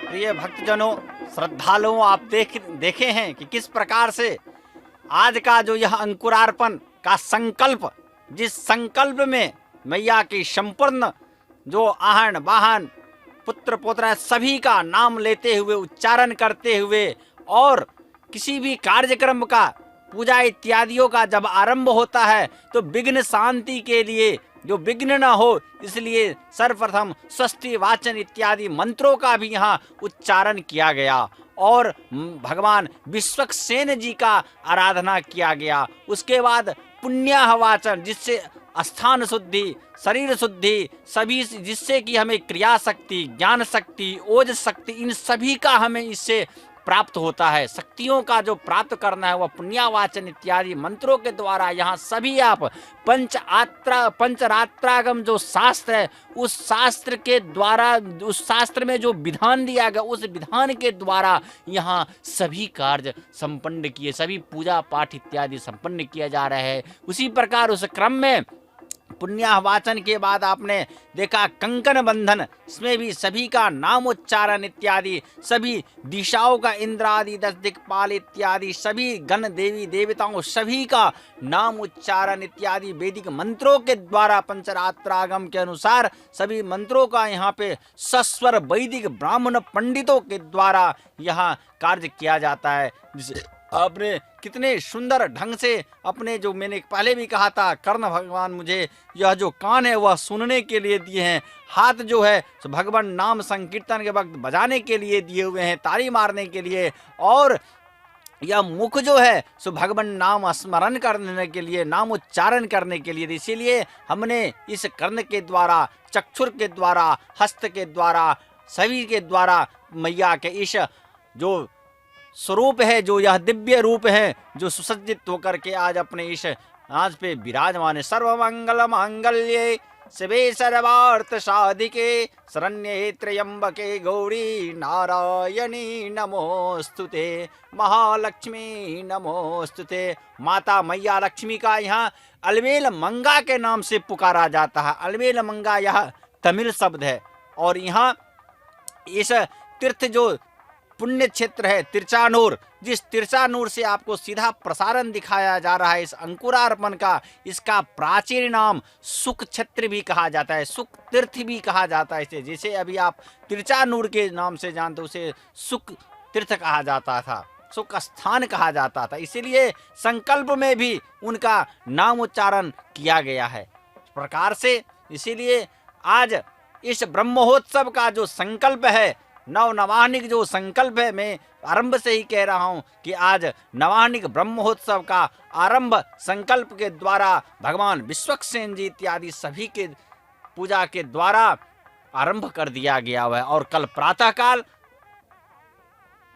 प्रिय भक्तजनों, श्रद्धालुओं, आप देखे हैं कि किस प्रकार से आज का जो यह अंकुरार्पण का संकल्प, जिस संकल्प में मैया की संपूर्ण जो आहन बाहन पुत्र पोत्र सभी का नाम लेते हुए, उच्चारण करते हुए और किसी भी कार्यक्रम का पूजा इत्यादियों का जब आरंभ होता है तो विघ्न शांति के लिए जो विघ्न न हो, इसलिए सर्वप्रथम स्वस्ति वाचन इत्यादि मंत्रों का भी यहाँ उच्चारण किया गया और भगवान विश्वक्सेन जी का आराधना किया गया। उसके बाद पुण्याह वाचन, जिससे स्थान शुद्धि, शरीर शुद्धि, सभी जिससे कि हमें क्रिया शक्ति, ज्ञान शक्ति, ओज शक्ति, इन सभी का हमें इससे प्राप्त होता है। शक्तियों का जो प्राप्त करना है वह पुण्यावाचन इत्यादि मंत्रों के द्वारा यहाँ सभी आप पंचरात्रागम जो शास्त्र है उस शास्त्र के द्वारा, उस शास्त्र में जो विधान दिया गया उस विधान के द्वारा यहाँ सभी कार्य संपन्न किए, सभी पूजा पाठ इत्यादि संपन्न किया जा रहा है। उसी प्रकार उस क्रम में पुण्यावाचन के बाद आपने देखा कंकण बंधन, इसमें भी सभी का नाम उच्चारण इत्यादि, सभी दिशाओं का इंद्र आदि 10 दिक्पाल इत्यादि सभी गण देवी देवताओं सभी का नाम उच्चारण इत्यादि वैदिक मंत्रों के द्वारा पंचरात्रागम के अनुसार सभी मंत्रों का यहाँ पे सस्वर वैदिक ब्राह्मण पंडितों के द्वारा यहाँ कार्य किया जाता है। जिसे आपने कितने सुंदर ढंग से अपने, जो मैंने पहले भी कहा था, कर्ण भगवान मुझे यह जो कान है वह सुनने के लिए दिए हैं, हाथ जो है तो भगवान नाम संकीर्तन के वक्त बजाने के लिए दिए हुए हैं, ताली मारने के लिए, और यह मुख जो है सो भगवान नाम स्मरण करने के लिए, नाम उच्चारण करने के लिए। इसीलिए हमने इस कर्ण के द्वारा, चक्षुर के द्वारा, हस्त के द्वारा, सभी के द्वारा मैया के इस जो स्वरूप है, जो यह दिव्य रूप है, जो सुसज्जित होकर के आज अपने इस आज पे विराजमान है। सर्वमंगल मांगल्ये शिवे सर्वार्थ साधिके शरण्ये त्र्यंबके गौरी नारायणी नमोस्तुते, महालक्ष्मी नमोस्तुते। माता मैया लक्ष्मी का यहाँ अलवेल मंगा के नाम से पुकारा जाता है। अलवेल मंगा यह तमिल शब्द है, और यहाँ इस तीर्थ जो पुण्य क्षेत्र है तिरचानूर, जिस तिरचानूर से आपको सीधा प्रसारण दिखाया जा रहा है इस अंकुरार्पण का, इसका प्राचीन नाम सुख क्षेत्र भी कहा जाता है, सुख तीर्थ भी कहा जाता है इसे। जैसे अभी आप तिरचानूर के नाम से जानते, उसे सुख तीर्थ कहा जाता था, सुख स्थान कहा जाता था। इसीलिए संकल्प में भी उनका नाम उच्चारण किया गया है इस प्रकार से। इसीलिए आज इस ब्रह्मोत्सव का जो संकल्प है, नवनिक जो संकल्प है, मैं आरंभ से ही कह रहा हूं कि आज नवानिक ब्रह्मोत्सव का आरंभ संकल्प के द्वारा भगवान विश्वक्सेन जी इत्यादि सभी के पूजा के द्वारा आरंभ कर दिया गया हुआ है। और कल प्रातःकाल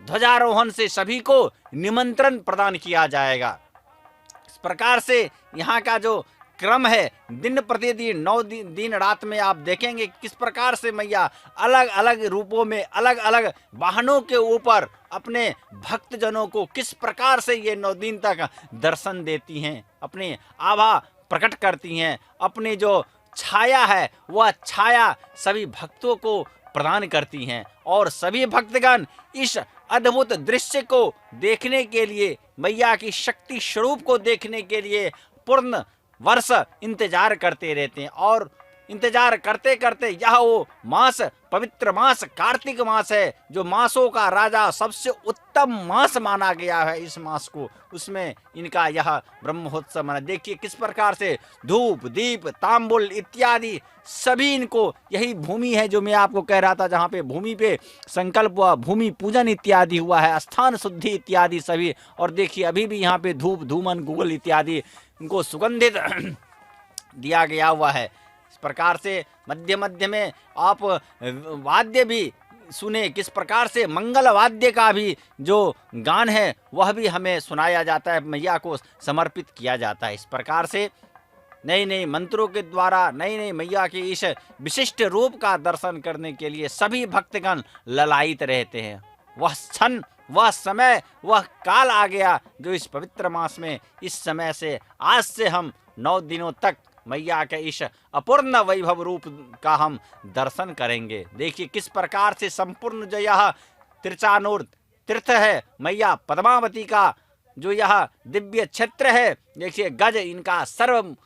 ध्वजारोहण से सभी को निमंत्रण प्रदान किया जाएगा। इस प्रकार से यहाँ का जो क्रम है, दिन प्रतिदिन 9 दिन रात में आप देखेंगे किस प्रकार से मैया अलग अलग रूपों में, अलग अलग वाहनों के ऊपर अपने भक्तजनों को किस प्रकार से ये 9 दिन तक दर्शन देती हैं, अपनी आभा प्रकट करती हैं, अपनी जो छाया है वह छाया सभी भक्तों को प्रदान करती हैं। और सभी भक्तगण इस अद्भुत दृश्य को देखने के लिए, मैया की शक्ति स्वरूप को देखने के लिए पूर्ण वर्ष इंतजार करते रहते हैं। और इंतजार करते करते यह वो मास, पवित्र मास कार्तिक मास है, जो मासों का राजा, सबसे उत्तम मास माना गया है इस मास को, उसमें इनका यह ब्रह्मोत्सव मना। देखिए किस प्रकार से धूप दीप तांबुल इत्यादि सभी, इनको यही भूमि है जो मैं आपको कह रहा था, जहाँ पे भूमि पे संकल्प हुआ, भूमि पूजन इत्यादि हुआ है, स्थान शुद्धि इत्यादि सभी। और देखिए अभी भी यहाँ पे धूप धूमन गुगल इत्यादि इनको सुगंधित दिया गया हुआ है। इस प्रकार से मध्य मध्य में आप वाद्य भी सुने, किस प्रकार से मंगल वाद्य का भी जो गान है वह भी हमें सुनाया जाता है, मैया को समर्पित किया जाता है। इस प्रकार से नई नई मंत्रों के द्वारा नई नई मैया के इस विशिष्ट रूप का दर्शन करने के लिए सभी भक्तगण ललायित रहते हैं। वह क्षण, वह समय, वह काल आ गया जो इस पवित्र मास में, इस समय से आज से हम 9 दिनों तक मैया के इस अपूर्ण वैभव रूप का हम दर्शन करेंगे। देखिए किस प्रकार से संपूर्ण जो यह तिरचानूर तीर्थ है, मैया पद्मावती का जो यह दिव्य क्षेत्र है, देखिए गज इनका सर्व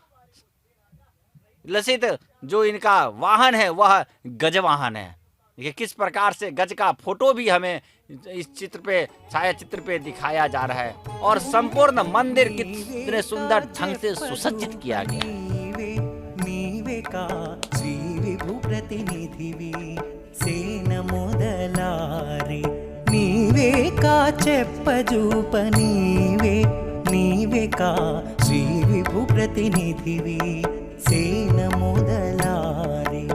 लसित जो इनका वाहन है वह गज वाहन है। देखिए किस प्रकार से गज का फोटो भी हमें इस चित्र पे, छाया चित्र पे दिखाया जा रहा है। और संपूर्ण मंदिर कितने सुंदर ढंग से सुसज्जित किया गया।
नीवे का श्री विभु प्रतिनिधिवी सेन मोदलारे नीवे का चेप्पजूप नीवे नीवे का श्री विभु प्रतिनिधिवी सेन मोदलारे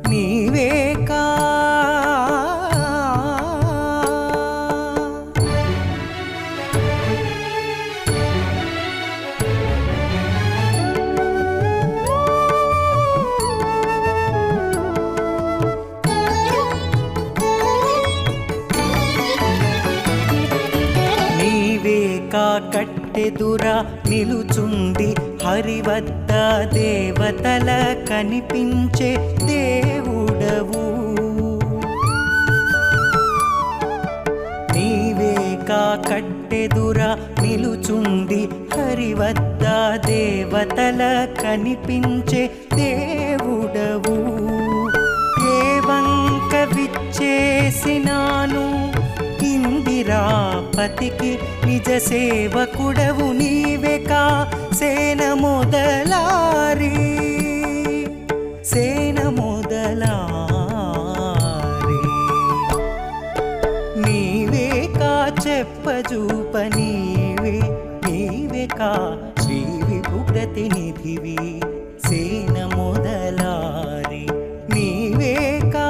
नीवे का కట్టెదురా నిలుచుండి హరివద్ద దేవతల కనిపించే దేవుడవు నీవేకా కట్టెదురా నిలుచుండి హరివద్ద దేవతల కనిపించే దేవుడవు ఏ వంక విచ్చేసినాను ఇందిరాపతికి నిజ సేవకుడవు నీవేకా సేన మొదలారి సేన మొదలారి నీవేకా చెప్పజూప నీవేకా శ్రీ విభు ప్రతినిధివి సేన మొదలారి నీవేకా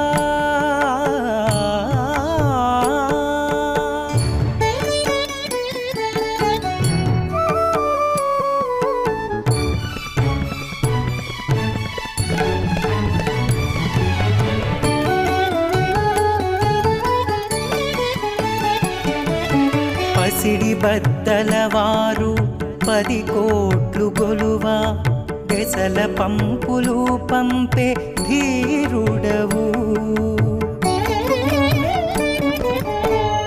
పసిడి బద్దలవారు 10 కోట్లు గొలువా దెసల పంపులు పంపే ధీరుడవు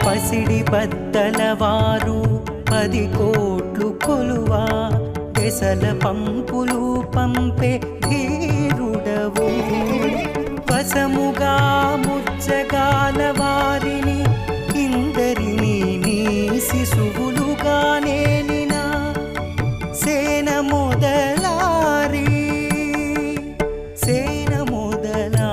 పసిడి బద్దలవారు 10 కోట్లు కొలువా దెసల పంపులు పంపే ధీరుడవు వసముగా ముచ్చగాల వారిని ఇందరిని నీ శిశువులుగా నేలిన సేన మొదలారి సేన మొదలారి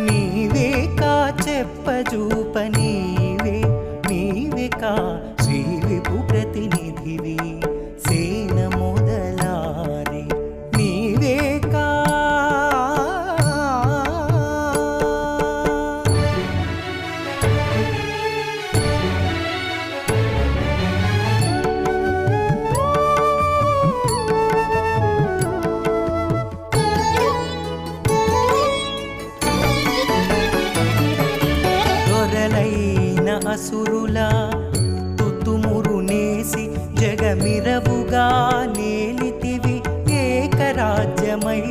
నీవేకా చెప్పజూప నీవేకా శ్రీ విభు ప్రతినిధివి సేన మొదలారి నీవేకా దొరలైన అసురుల తుతుమురు నేసి జగమిరవుగా నేలితివి ఏకరాజ్యమై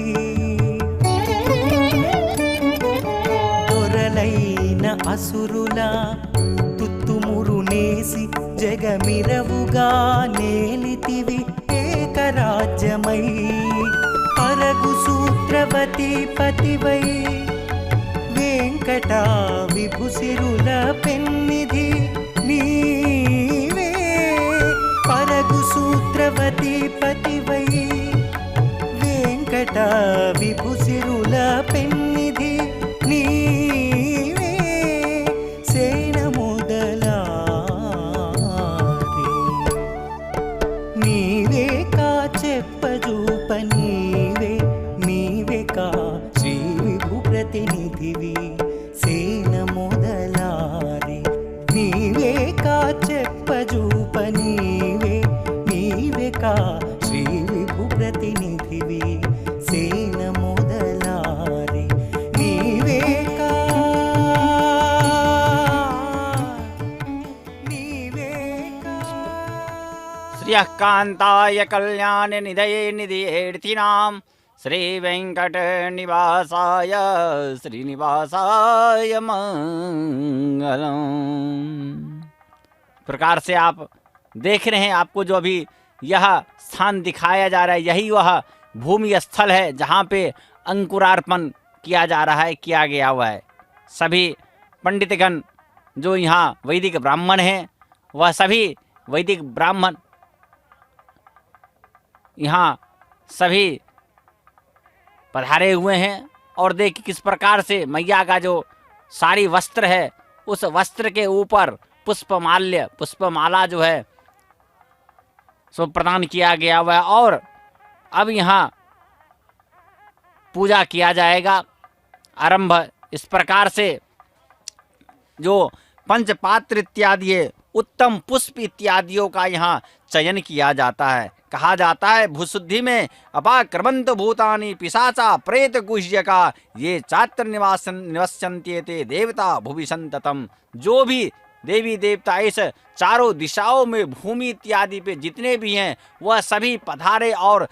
దొరలైన అసురుల తుతుమురు నేసి జగమిరవుగా నేలితివి ఏకరాజ్యమై పరగు సూత్రవతి పతివై వెంకట విభుసిరుల పెన్నిధి నీవే పరగు సూత్రవతి పతివై వెంకట విభుసిరుల పెన్నిధి నీవే సేన మొదలారి నీవేకా చెప్పజూప నీవేకా శ్రీ విభు ప్రతినిధివి సేన మొదలారి నీవేకా చెప్పజూప నీవేకా శ్రీ విభు ప్రతినిధివి సేన మొదలారి నీవేకా
శ్రియకాంతాయ కళ్యాణ నిధయే నిధియేర్థినాం श्री वेंकट निवासाय श्रीनिवासाय मंगलम। प्रकार से आप देख रहे हैं, आपको जो अभी यह स्थान दिखाया जा रहा है यही वह भूमि स्थल है जहाँ पे अंकुरार्पण किया जा रहा है, किया गया हुआ है। सभी पंडितगण जो यहाँ वैदिक ब्राह्मण हैं वह सभी वैदिक ब्राह्मण यहाँ सभी पधारे हुए हैं और देखिए किस प्रकार से मैया का जो साड़ी वस्त्र है उस वस्त्र के ऊपर पुष्पमाला जो है सो प्रदान किया गया हुआ है। और अब यहाँ पूजा किया जाएगा आरंभ। इस प्रकार से जो पंचपात्र इत्यादि उत्तम पुष्प इत्यादियों का यहाँ चयन किया जाता है। कहा जाता है भूशुद्धि में अपाक्रमंत भूतानि पिशाचा प्रेत गुह्य का ये चात्र निवस्यन्ते ते देवता भुवि संततम। जो भी देवी देवता इस चारों दिशाओं में भूमि इत्यादि पे जितने भी हैं वह सभी पधारे और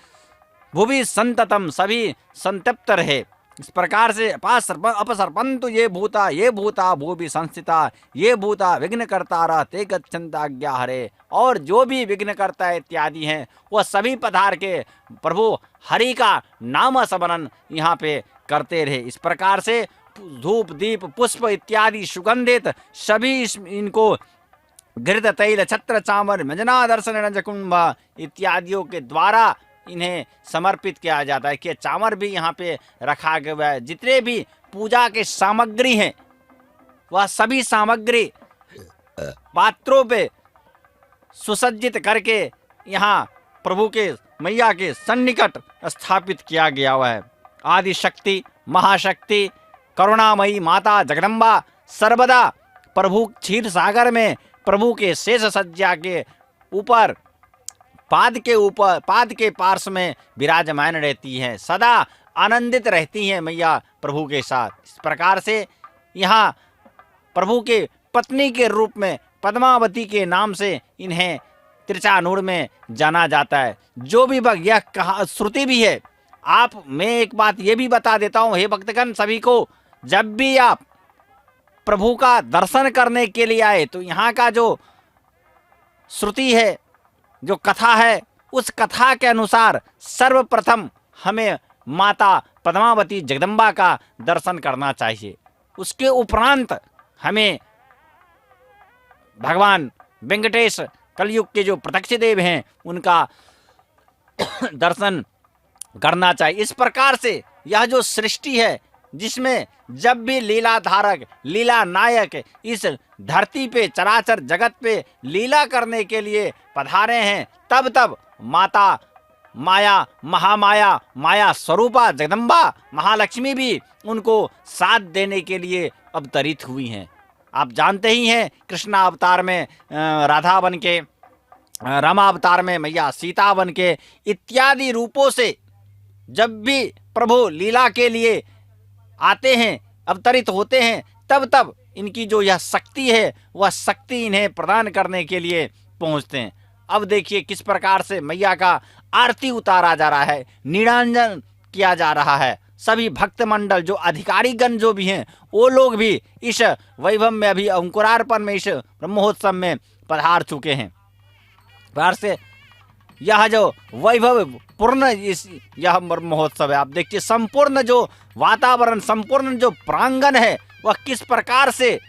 भुवि संततम सभी संतप्त रहे। इस प्रकार से अपसर्पंतु ये भूता भूभि संस्थिता ये भूता विघ्न करता ते गच्छन्ता आज्ञा हरे। और जो भी विघ्न करता इत्यादि हैं वह सभी पधार के प्रभु हरि का नाम स्मरण यहाँ पे करते रहे। इस प्रकार से धूप दीप पुष्प इत्यादि सुगंधित सभी इनको घृत तैल छत्र चामर मंजना दर्शन रंजकुंभ इत्यादियों के द्वारा इन्हें समर्पित किया जाता है। कि चामर भी यहाँ पे रखा गया है। जितने भी पूजा के सामग्री हैं वह सभी सामग्री पात्रों पे सुसज्जित करके यहाँ प्रभु के मैया के सन्निकट स्थापित किया गया हुआ है। आदि शक्ति महाशक्ति करुणामयी माता जगदम्बा सर्वदा प्रभु क्षीर सागर में प्रभु के शेष सज्जा के ऊपर पाद के पार्श्व में विराजमान रहती हैं। सदा आनंदित रहती हैं मैया प्रभु के साथ। इस प्रकार से यहाँ प्रभु के पत्नी के रूप में पद्मावती के नाम से इन्हें त्रिचानूर में जाना जाता है। जो भी भक्त यह कहा श्रुति भी है। आप मैं एक बात ये भी बता देता हूँ हे भक्तगण सभी को, जब भी आप प्रभु का दर्शन करने के लिए आए तो यहाँ का जो श्रुति है जो कथा है उस कथा के अनुसार सर्वप्रथम हमें माता पद्मावती जगदम्बा का दर्शन करना चाहिए। उसके उपरांत हमें भगवान वेंकटेश कलयुग के जो प्रत्यक्ष देव हैं उनका दर्शन करना चाहिए। इस प्रकार से यह जो सृष्टि है जिसमें जब भी लीला धारक लीला नायक इस धरती पे चराचर जगत पे लीला करने के लिए पधारे हैं तब तब माता माया महामाया माया स्वरूपा जगदम्बा महालक्ष्मी भी उनको साथ देने के लिए अवतरित हुई हैं। आप जानते ही हैं कृष्णा अवतार में राधा बन के, रामा अवतार में मैया सीता बन के इत्यादि रूपों से जब भी प्रभु लीला के लिए आते हैं अवतरित होते हैं तब तब इनकी जो यह शक्ति है वह शक्ति इन्हें प्रदान करने के लिए पहुंचते हैं। अब देखिए किस प्रकार से मैया का आरती उतारा जा रहा है, नीरांजन किया जा रहा है। सभी भक्त मंडल जो अधिकारीगण जो भी हैं वो लोग भी इस वैभव में अभी अंकुरार्पण में इस ब्रह्मोत्सव में पधार चुके हैं। बाहर से यह जो वैभव पूर्ण यह महोत्सव है। आप देखिए संपूर्ण जो वातावरण संपूर्ण जो प्रांगण है वह किस प्रकार से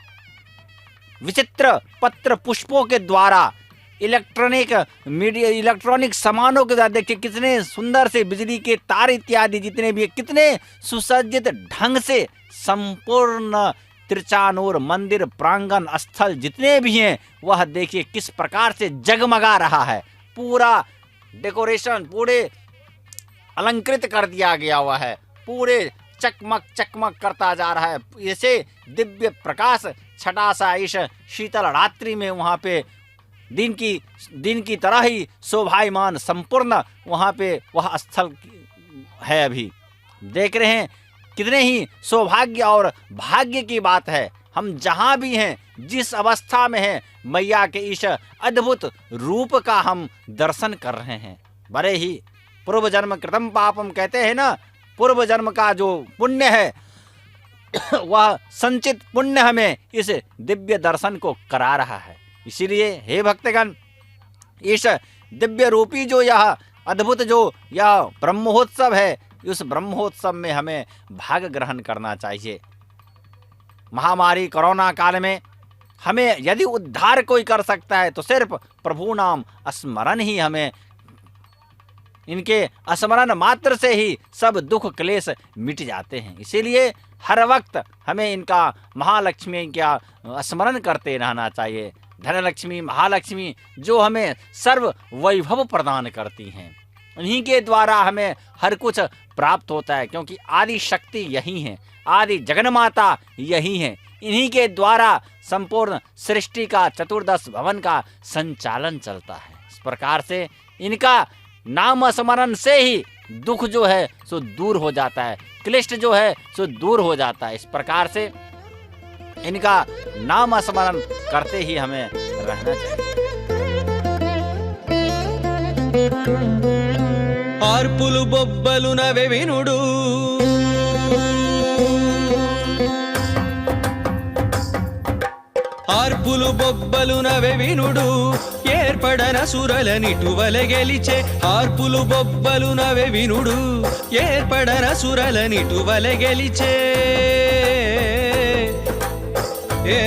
विचित्र पत्र पुष्पों के द्वारा इलेक्ट्रॉनिक सामानों के द्वारा देखिए कितने सुंदर से बिजली के तार इत्यादि जितने भी कितने सुसज्जित ढंग से संपूर्ण त्रिचानूर मंदिर प्रांगण स्थल जितने भी हैं वह देखिए किस प्रकार से जगमगा रहा है। पूरा डेकोरेशन पूरे अलंकृत कर दिया गया हुआ है, पूरे चकमक चकमक करता जा रहा है। ऐसे दिव्य प्रकाश छटा सा इस शीतल रात्रि में वहाँ पे दिन की तरह ही शोभायमान संपूर्ण वहाँ पे वह स्थल है। अभी देख रहे हैं कितने ही सौभाग्य और भाग्य की बात है। हम जहाँ भी हैं जिस अवस्था में हैं मैया के इस अद्भुत रूप का हम दर्शन कर रहे हैं। बड़े ही पूर्व जन्म कृतम पापम कहते हैं ना, पूर्व जन्म का जो पुण्य है वह संचित पुण्य हमें इस दिव्य दर्शन को करा रहा है। इसीलिए हे भक्तगण इस दिव्य रूपी जो यह अद्भुत जो यह ब्रह्मोत्सव है उस ब्रह्मोत्सव में हमें भाग ग्रहण करना चाहिए। महामारी कोरोना काल में हमें यदि उद्धार कोई कर सकता है तो सिर्फ प्रभु नाम स्मरण ही हमें, इनके स्मरण मात्र से ही सब दुख क्लेश मिट जाते हैं। इसीलिए हर वक्त हमें इनका महालक्ष्मी का स्मरण करते रहना चाहिए। धनलक्ष्मी महालक्ष्मी जो हमें सर्व वैभव प्रदान करती हैं, उन्हीं के द्वारा हमें हर कुछ प्राप्त होता है, क्योंकि आदि शक्ति यही है, आदि जगन्माता यही है। इन्हीं के द्वारा संपूर्ण सृष्टि का चतुर्दश भवन का संचालन चलता है। इस प्रकार से इनका नाम स्मरण से ही दुख जो है सो दूर हो जाता है, क्लिष्ट जो है सो दूर हो जाता है। इस प्रकार से इनका नाम स्मरण करते ही हमें रहना चाहिए।
ఆర్పులు బొబ్బలు నవె వినుడు ఆర్పులు బొబ్బలు నవె వినుడు ఏర్పడన సురలనిటువలె గెలిచే ఆర్పులు బొబ్బలు నవె వినుడు ఏర్పడన సురలనిటువలె గెలిచే ఏ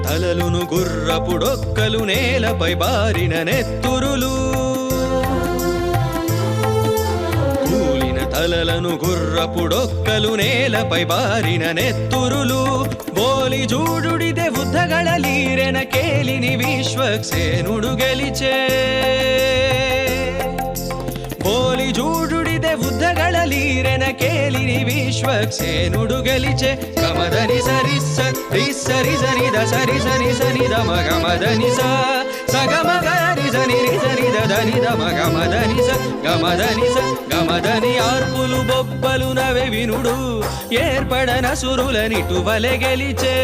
తలలును గుర్రపుడొక్కలు నేలపై బారిన నెత్తురులు కూలిన తలలను గుర్రపుడొక్కలు నేలపై బారిన నెత్తురులు బోలి జూడుడిದೆ బుద్ధಗಳలీరెన కేలిని విశ్వక్సేనుడు గెలిచే బోలి జూడుడిದೆ బుద్ధಗಳలీరెన కేలిని విశ్వక్సేనుడు గెలిచే గమదని సరిస్స రిస్సరి సనిద సరి సని సనిద మగమదని స సగమగరి సని సనిద ధనిద మగమదని స గమదని స గమదని ఆర్పులు బొబ్బలు నవె వినుడు ఏర్పడన సురులనిటువలె గెలిచే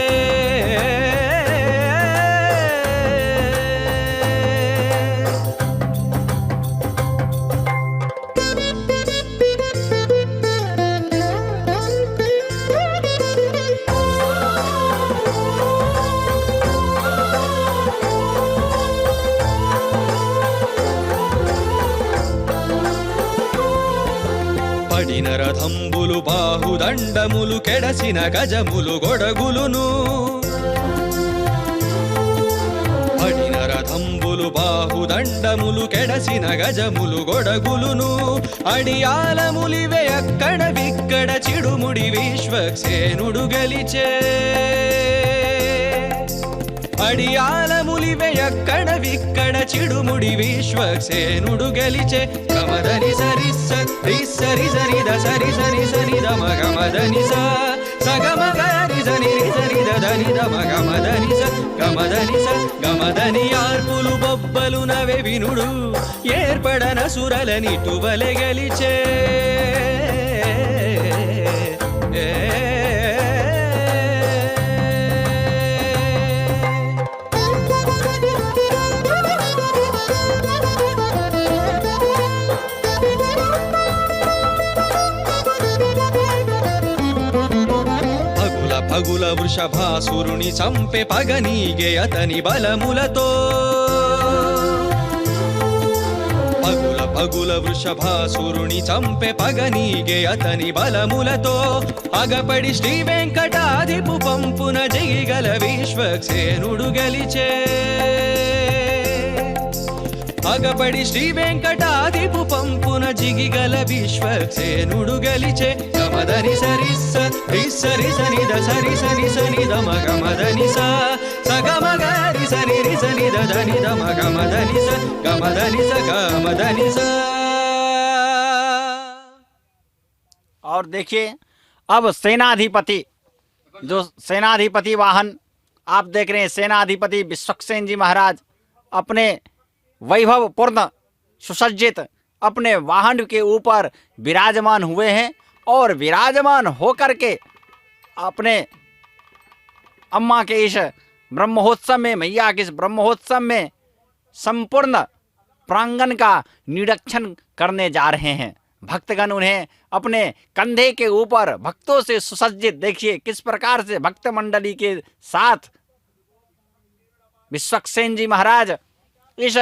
పడిన రథంబులు బాహుదండములు కెడసిన గజములు గొడగులును పడిన రథంబులు బాహుదండములు కెడసిన గజములు గొడగులును అడియాలములివే అక్కడ విక్కడ చిడుముడి విశ్వక్సేనుడు గెలిచే అడియాలములివే అక్కడ విక్కడ చిడుముడి విశ్వక్సేనుడు గెలిచే గమదని సరిస్స రిస్సరి సనిద సరి సని సనిద మగమదని స సగమగరి సని సనిద ధనిద మగమదని స గమదని స గమదని ఆర్పులు బొబ్బలు నవె వినుడు ఏర్పడన సురలనిటువలె గెలిచే పగుల వృషభాసురుని చంపే పగనీగే అతని బలములతో పగుల వృషభాసురుని చంపే పగనీగే అతని బలములతో అగపడి శ్రీ వెంకటాధిపు పంపున జగిగల విశ్వక్సేనుడు గెలిచే అగపడి శ్రీ వెంకటాధిపు పంపున జిగిగల విశ్వక్సేనుడు గెలిచే గమదని సరిస్స రిస్సరి సనిద సరి సని సనిద మగమదని స సగమగరి సని సనిద ధనిద మగమదని స గమదని స గమదని స।
और देखिए अब सेनाधिपति, जो सेनाधिपति वाहन आप देख रहे हैं, सेनाधिपति विश्वक्सेन जी महाराज अपने वैभव पूर्ण सुसज्जित अपने वाहन के ऊपर विराजमान हुए हैं और विराजमान होकर के अपने अम्मा के इस ब्रह्मोत्सव में, मैया के इस ब्रह्मोत्सव में संपूर्ण प्रांगण का निरीक्षण करने जा रहे हैं। भक्तगण उन्हें अपने कंधे के ऊपर भक्तों से सुसज्जित, देखिए किस प्रकार से भक्त मंडली के साथ विश्वक्सेन जी महाराज इस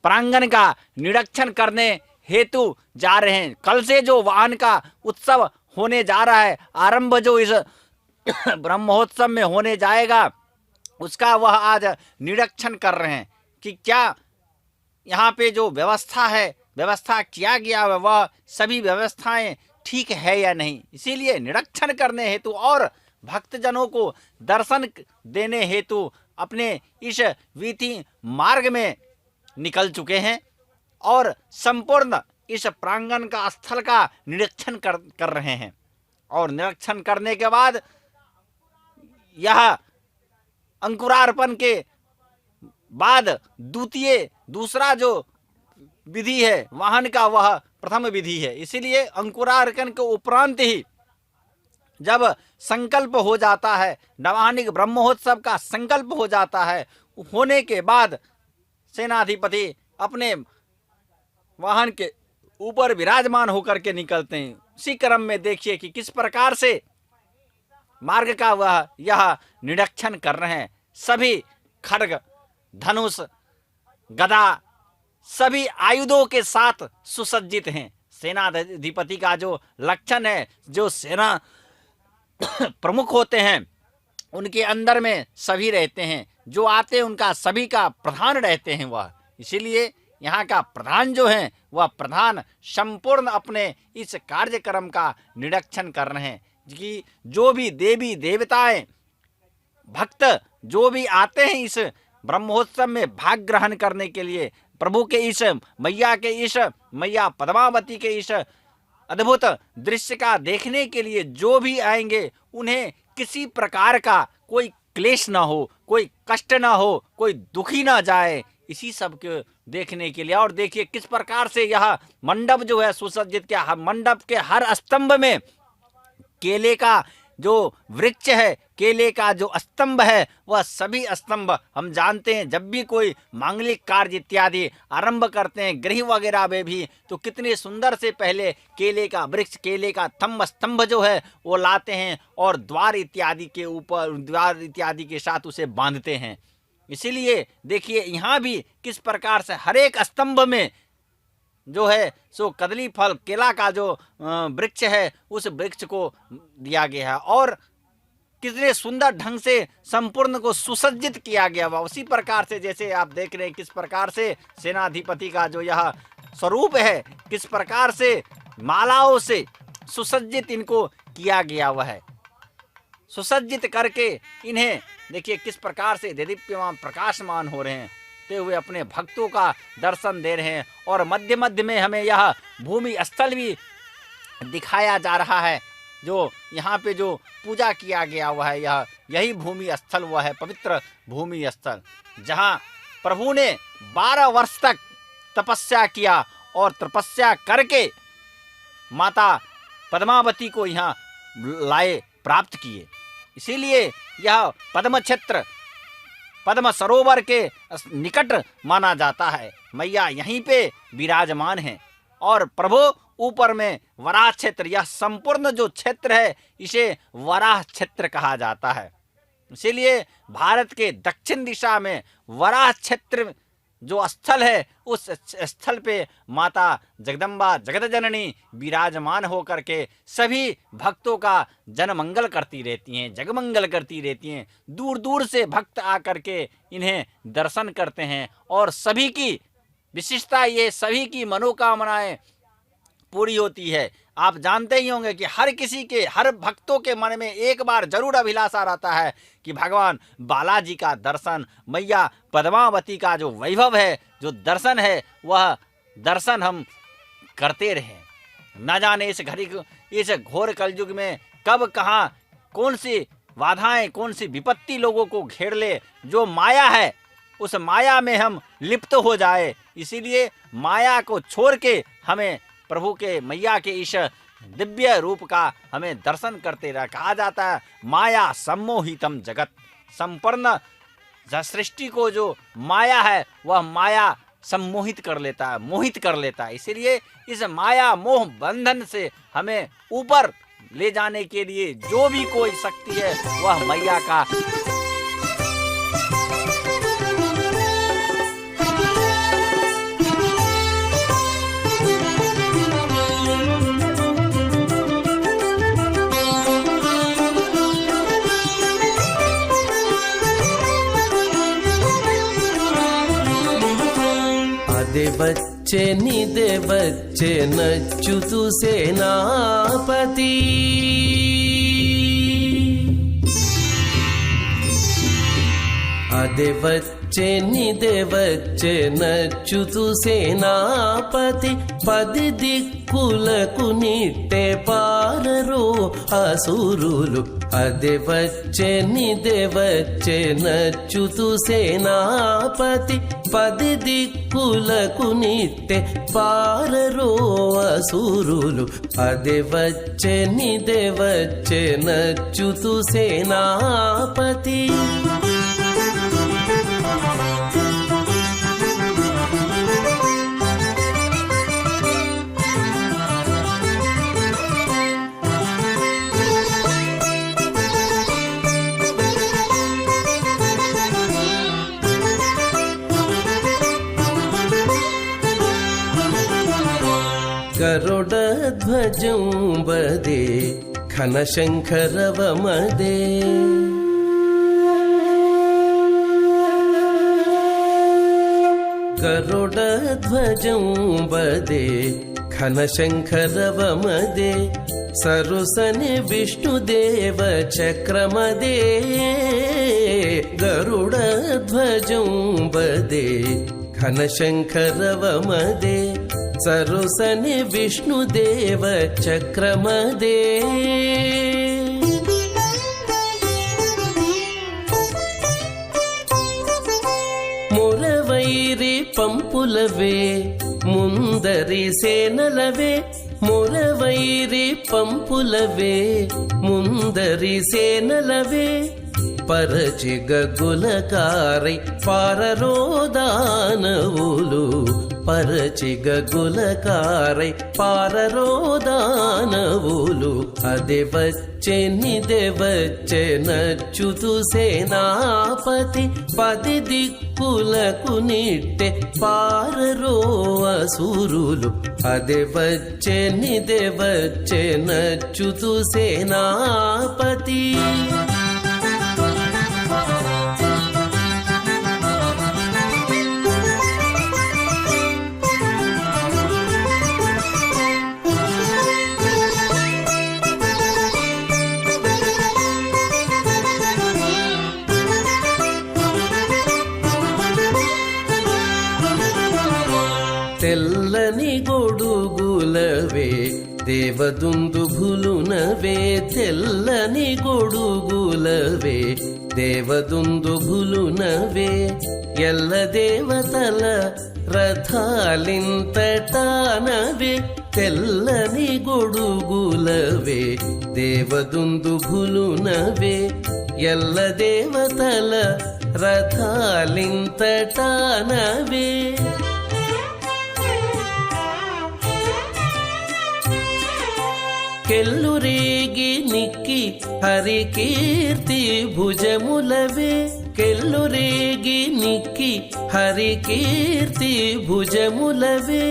प्रांगण का निरीक्षण करने हेतु जा रहे हैं। कल से जो वाहन का उत्सव होने जा रहा है, आरंभ जो इस ब्रह्मोत्सव में होने जाएगा, उसका वह आज निरीक्षण कर रहे हैं कि क्या यहाँ पे जो व्यवस्था है, व्यवस्था किया गया है, वह सभी व्यवस्थाएं ठीक है या नहीं। इसीलिए निरीक्षण करने हेतु और भक्तजनों को दर्शन देने हेतु अपने इस वीथी मार्ग में निकल चुके हैं और संपूर्ण इस प्रांगण का स्थल का निरीक्षण कर रहे हैं। और निरीक्षण करने के बाद यह अंकुरार्पण के बाद दूसरा जो विधि है वाहन का, वह प्रथम विधि है। इसीलिए अंकुरार्पण के उपरांत ही जब संकल्प हो जाता है, नवाहनिक ब्रह्मोत्सव का संकल्प हो जाता है, होने के बाद सेनाधिपति अपने वाहन के ऊपर विराजमान होकर के निकलते हैं। उसी क्रम में देखिए कि किस प्रकार से मार्ग का वह यह निरीक्षण कर रहे हैं। सभी खड्ग, धनुष, गदा सभी आयुधों के साथ सुसज्जित हैं। सेनाधिपति का जो लक्षण है, जो सेना प्रमुख होते हैं उनके अंदर में सभी रहते हैं, जो आते हैं उनका सभी का प्रधान रहते हैं वह। इसीलिए यहाँ का प्रधान जो है वह प्रधान संपूर्ण अपने इस कार्यक्रम का निरीक्षण कर रहे हैं कि जो भी देवी देवताएं भक्त जो भी आते हैं इस ब्रह्मोत्सव में भाग ग्रहण करने के लिए, प्रभु के इस मैया पद्मावती के इस अद्भुत दृश्य का देखने के लिए जो भी आएंगे, उन्हें किसी प्रकार का कोई क्लेश ना हो, कोई कष्ट ना हो, कोई दुखी ना जाए, इसी सब के देखने के लिए। और देखिए किस प्रकार से यह मंडप जो है सुसज्जित किया। मंडप के हर स्तंभ में केले का जो वृक्ष है, केले का जो स्तंभ है, वह सभी स्तंभ हम जानते हैं जब भी कोई मांगलिक कार्य इत्यादि आरंभ करते हैं गृह वगैरह में भी, तो कितने सुंदर से पहले केले का वृक्ष, केले का स्तंभ जो है वो लाते हैं और द्वार इत्यादि के ऊपर, द्वार इत्यादि के साथ उसे बांधते हैं। इसीलिए देखिए यहाँ भी किस प्रकार से हर एक स्तंभ में जो है सो कदली फल केला का जो वृक्ष है उस वृक्ष को दिया गया है और कितने सुंदर ढंग से संपूर्ण को सुसज्जित किया गया हुआ। उसी प्रकार से जैसे आप देख रहे हैं किस प्रकार से सेनाधिपति का जो यह स्वरूप है, किस प्रकार से मालाओं से सुसज्जित इनको किया गया हुआ है। सुसज्जित करके इन्हें देखिए किस प्रकार से दीप्यमान प्रकाशमान हो रहे हैं, ते हुए अपने भक्तों का दर्शन दे रहे हैं। और मध्य मध्य में हमें यह भूमि स्थल भी दिखाया जा रहा है, जो यहाँ पे जो पूजा किया गया हुआ है, यही भूमि स्थल हुआ है, पवित्र भूमि स्थल, जहाँ प्रभु ने 12 वर्ष तक तपस्या किया और तपस्या करके माता पद्मावती को यहाँ लाए, प्राप्त किए। इसीलिए यह पद्म क्षेत्र, पद्म सरोवर के निकट माना जाता है। मैया यहीं पे विराजमान है और प्रभु ऊपर में वराह क्षेत्र, यह संपूर्ण जो क्षेत्र है इसे वराह क्षेत्र कहा जाता है। इसीलिए भारत के दक्षिण दिशा में वराह क्षेत्र जो स्थल है, उस स्थल पे माता जगदम्बा जगत जननी विराजमान होकर के सभी भक्तों का जनमंगल करती रहती हैं, जगमंगल करती रहती हैं। दूर दूर से भक्त आकर के इन्हें दर्शन करते हैं और सभी की विशिष्टता, ये सभी की मनोकामनाएं पूरी होती है। आप जानते ही होंगे कि हर किसी के, हर भक्तों के मन में एक बार जरूर अभिलाषा रहता है कि भगवान बालाजी का दर्शन, मैया पद्मावती का जो वैभव है, जो दर्शन है, वह दर्शन हम करते रहें। न जाने इस घड़ी, इस घोर कलयुग में कब कहाँ कौन सी बाधाएं, कौन सी विपत्ति लोगों को घेर ले, जो माया है उस माया में हम लिप्त हो जाए। इसीलिए माया को छोड़ के हमें प्रभु के, मैया के इस दिव्य रूप का हमें दर्शन करते रह। कहा जाता है माया सम्मोहितम जगत, संपूर्ण सृष्टि को जो माया है वह माया सम्मोहित कर लेता है, मोहित कर लेता है। इसीलिए इस माया मोह बंधन से हमें ऊपर ले जाने के लिए जो भी कोई शक्ति है वह मैया का
आधे बच्चे निधे बच्चे नच्युतु सेनापति, आधे बच्चे निधे बच्चे नच्युतु सेनापति, पद दिक् దిక్కులకు నిట్టే పారరో అసురులు అదే వచ్చే నచ్చుతూ సేనాపతి 10 దిక్కులకు నిట్టే పారరో అసురులు అదే వచ్చే నచ్చుతూ సేనాపతి గరుడధ్వజం వదే ఘనశంఖరవమదే గరుడధ్వజం వదే ఘనశంఖరవమదే సరుసని విష్ణుదేవ చక్రమదే గరుడధ్వజం వదే ఘనశంఖరవమదే సరుసని విష్ణుదేవ చక్రమదే మురవైరి పంపులవే ముందరి సేనలవే మురవైరి పంపులవే ముందరి సేనలవే పరచి గగులకారై పారరోదానవులు పరచి గగులకారై పారరోదానవులు అదే వచ్చే నచ్చుతూ సేనాపతి 10 దిక్కులకు నిట్టే పారరో అసురులు అదే వచ్చే నచ్చుతూ సేనాపతి తెల్లని గొడుగులవే దేవదుందుభులునవే తెల్లని గొడుగులవే దేవదుందుభులునవే ఎల్ల దేవతల రథాలింతటానవే తెల్లని గొడుగులవే దేవదుందుభులునవే ఎల్ల దేవతల రథాలింతటానవే కెల్లురేగి నిక్కి హరికీర్తి భుజములవే కెల్లురేగి నిక్కి హరికీర్తి భుజములవే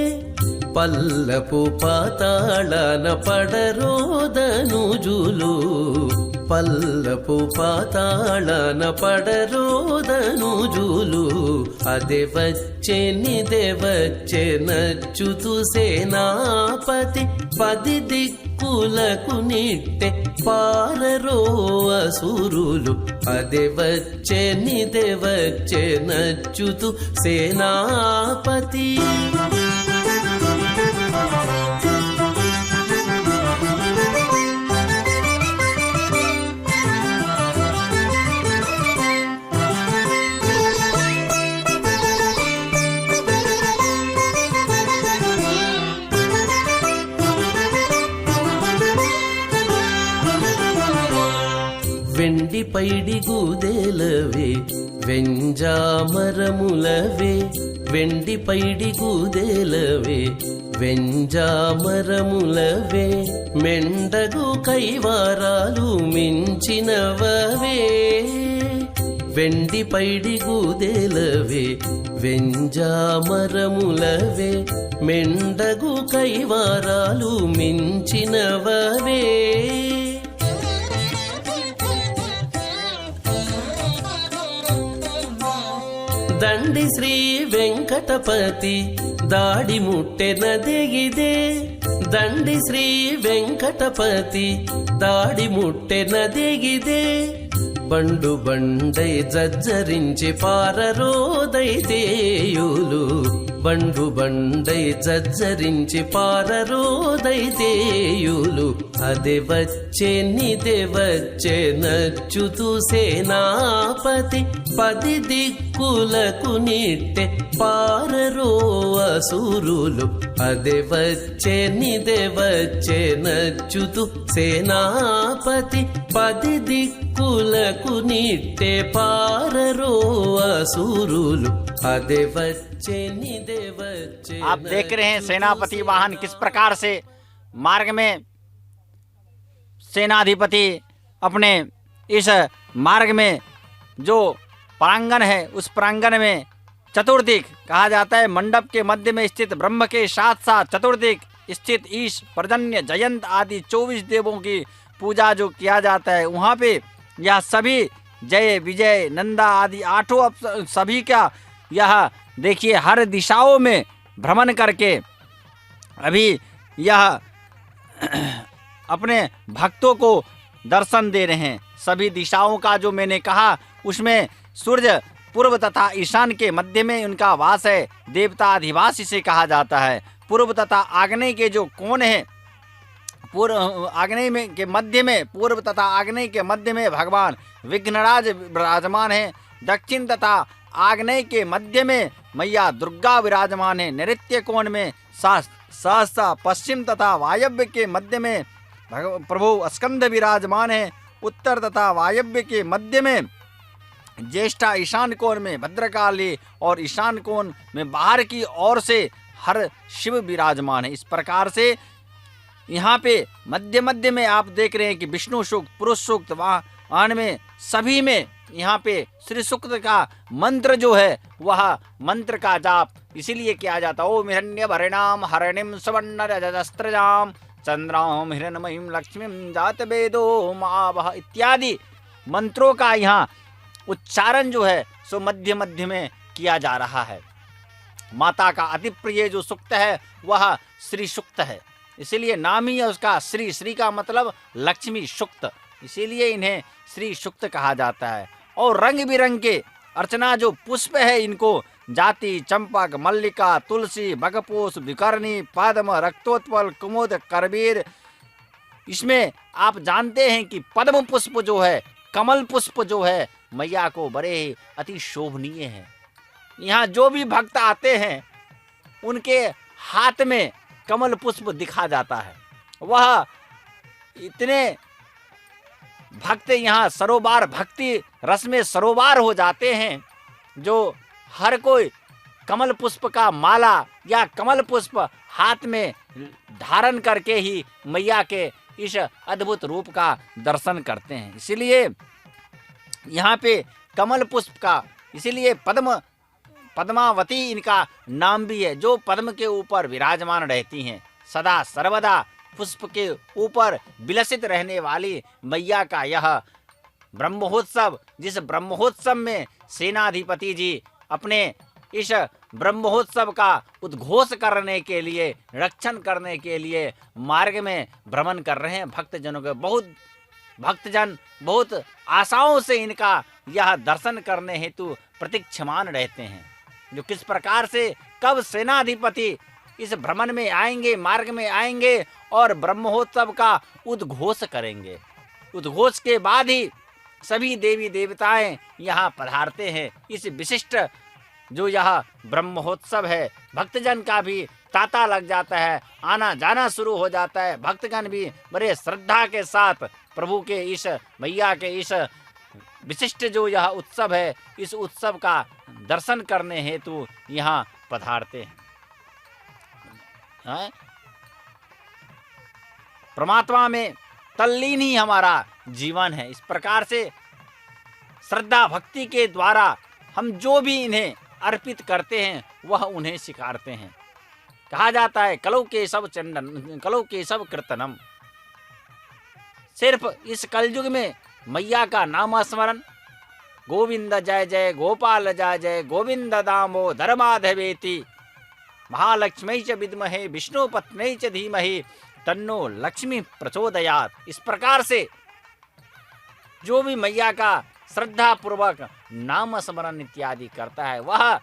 పల్లపు పాతాళన పడరోదనుజులు పల్లపు పాతాళన పడరోదనుజులు అదే వచ్చే నచ్చుతూ సేనాపతి 10 దిక్కులకు నిట్టే పారరో అసురులు అదే వచ్చే నచ్చుతూ సేనాపతి వెండి పైడి గూదెలవే వెంజామరములవే వెండి పైడి గూదెలవే వెంజామరములవే మెండగు కైవారాలు మించినవవే వెండి పైడి గూదెలవే వెంజామరములవే మెండగు కైవారాలు మించినవవే దండి శ్రీ వెంకటపతి దాడి ముట్టెనదిగిదే దండి శ్రీ వెంకటపತಿ ದಾಡಿ ಮುಟ್ಟೆ ನದೆಗಿದೆ బండు బండై జజ్జరించి పారరోదైతేయులు బండు బండై జజ్జరించి పారరోదైతేయులు అదే వచ్చే నిదే వచ్చే నచ్చుతూ సేనాపతి 10 దిక్కులకు నిట్టె పారరో అసురులు అదే వచ్చే నిదే వచ్చే నచ్చుతూ సేనాపతి 10 దిక్కులకు నిట్టె పారరో అసురులు అదే వచ్చే నిదే వచ్చే।
आप देख रहे हैं सेनापति वाहन किस प्रकार से मार्ग में सेनाधिपति अपने इस मार्ग में जो प्रांगण है उस प्रांगण में चतुर्दिक कहा जाता है, मंडप के मध्य में स्थित ब्रह्म के साथ साथ चतुर्दिक स्थित ईश पर्जन्य जयंत आदि 24 देवों की पूजा जो किया जाता है, वहाँ पे यह सभी जय विजय नंदा आदि 8 सभी का यह देखिए हर दिशाओं में भ्रमण करके अभी यह अपने भक्तों को दर्शन दे रहे हैं। सभी दिशाओं का जो मैंने कहा उसमें सूर्य पूर्व तथा ईशान के मध्य में उनका वास है, देवता अधिवास इसे कहा जाता है। पूर्व तथा आग्नेय के जो कोण है, पूर्व आग्नेय में के मध्य में पूर्व तथा आग्नेय के मध्य में भगवान विघ्नराज विराजमान है। दक्षिण तथा आग्नेय के मध्य में मैया दुर्गा विराजमान है। नैऋत्य कोण में सहस्ता पश्चिम तथा वायव्य के मध्य में प्रभु स्कंद विराजमान है। उत्तर तथा वायव्य के मध्य में ज्येष्ठा, ईशान कोण में भद्रकाली और ईशान कोण में बाहर की ओर से हर शिव विराजमान है। इस प्रकार से यहाँ पे मध्य मध्य में आप देख रहे हैं कि विष्णु सूक्त, पुरुष सूक्त वाहन में सभी में यहाँ पे श्री सूक्त का मंत्र जो है वह मंत्र का जाप इसीलिए किया जाता है। ओम हिरण्य भरणाम हरणिम सुवर्ण रजस्त्रजाम चंद्राम हिरण्मयीम लक्ष्मीम जात वेदो मावह इत्यादि मंत्रों का यहाँ उच्चारण जो है सो मध्य मध्य में किया जा रहा है। माता का अति प्रिय जो सूक्त है वह श्री सूक्त है, इसीलिए नाम ही है उसका श्री। श्री का मतलब लक्ष्मी सूक्त, इसीलिए इन्हें श्री सूक्त कहा जाता है। और रंग बिरंग के अर्चना जो पुष्प है इनको जाति, चंपक, मल्लिका, तुलसी, बगपोश, विकर्णी, पद्म, रक्तोत्पल, कुमुद, करबीर। इसमें आप जानते हैं कि पद्म पुष्प जो है, कमल पुष्प जो है मैया को बड़े अति शोभनीय है। यहाँ जो भी भक्त आते हैं उनके हाथ में कमल पुष्प दिखा जाता है। वह इतने भक्त यहाँ सरोबार भक्ति रस में सरोबार हो जाते हैं जो हर कोई कमल पुष्प का माला या कमल पुष्प हाथ में धारण करके ही मैया के इस अद्भुत रूप का दर्शन करते हैं। इसीलिए यहाँ पे कमल पुष्प का, इसीलिए पद्मावती इनका नाम भी है, जो पद्म के ऊपर विराजमान रहती हैं। सदा सर्वदा पुष्प के ऊपर विलसित रहने वाली मैया का यह ब्रह्मोत्सव, जिस ब्रह्मोत्सव में सेनाधिपति जी अपने इस ब्रह्मोत्सव का उद्घोष करने के लिए, रक्षण करने के लिए मार्ग में भ्रमण कर रहे हैं। भक्तजनों के भक्तजन बहुत आशाओं से इनका यह दर्शन करने हेतु प्रतीक्षमान रहते हैं। जो किस प्रकार से कब सेनाधिपति इस भ्रमण में आएंगे, मार्ग में आएंगे और ब्रह्मोत्सव का उद्घोष करेंगे। उद्घोष के बाद ही सभी देवी देवताएं यहाँ पधारते हैं। इस विशिष्ट जो यह ब्रह्मोत्सव है, भक्तजन का भी तांता लग जाता है, आना जाना शुरू हो जाता है। भक्तगण भी बड़े श्रद्धा के साथ प्रभु के इस मैया के इस विशिष्ट जो यह उत्सव है, इस उत्सव का दर्शन करने हेतु यहाँ पधारते हैं। परमात्मा में तल्लीन ही हमारा जीवन है। इस प्रकार से श्रद्धा भक्ति के द्वारा हम जो भी इन्हें अर्पित करते हैं वह उन्हें स्वीकारते हैं। कहा जाता है कलौ केशव चंदन कलौ केशव कीर्तनम। सिर्फ इस कलयुग में मैया का नाम स्मरण, गोविंद जय जय गोपाल जय जय गोविंद दामोदर माधवेति महालक्ष्मी च विद्महे विष्णु पत्नी च धीमहि तन्नो लक्ष्मी प्रचोदयात्। इस प्रकार से जो भी मैया का श्रद्धा पूर्वक नाम स्मरण इत्यादि करता है वह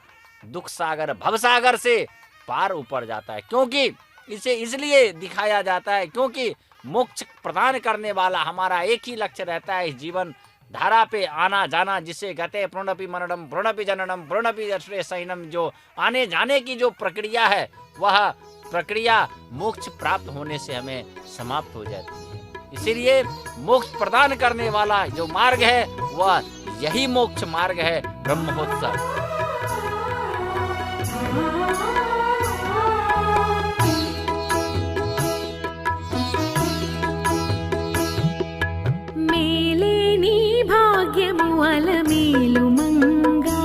दुख सागर भवसागर से पार ऊपर जाता है। क्योंकि इसे इसलिए दिखाया जाता है क्योंकि मोक्ष प्रदान करने वाला हमारा एक ही लक्ष्य रहता है, इस जीवन धारा पे आना जाना, जिसे गते प्रणपि मरणम प्रणपि जननम प्रणपि सैनम, जो आने जाने की जो प्रक्रिया है वह प्रक्रिया मोक्ष प्राप्त होने से हमें समाप्त हो जाती है। इसीलिए मोक्ष प्रदान करने वाला जो मार्ग है वह यही मोक्ष मार्ग है, ब्रह्मोत्सव।
మేలేని భాగ్యము అలమేలు మంగా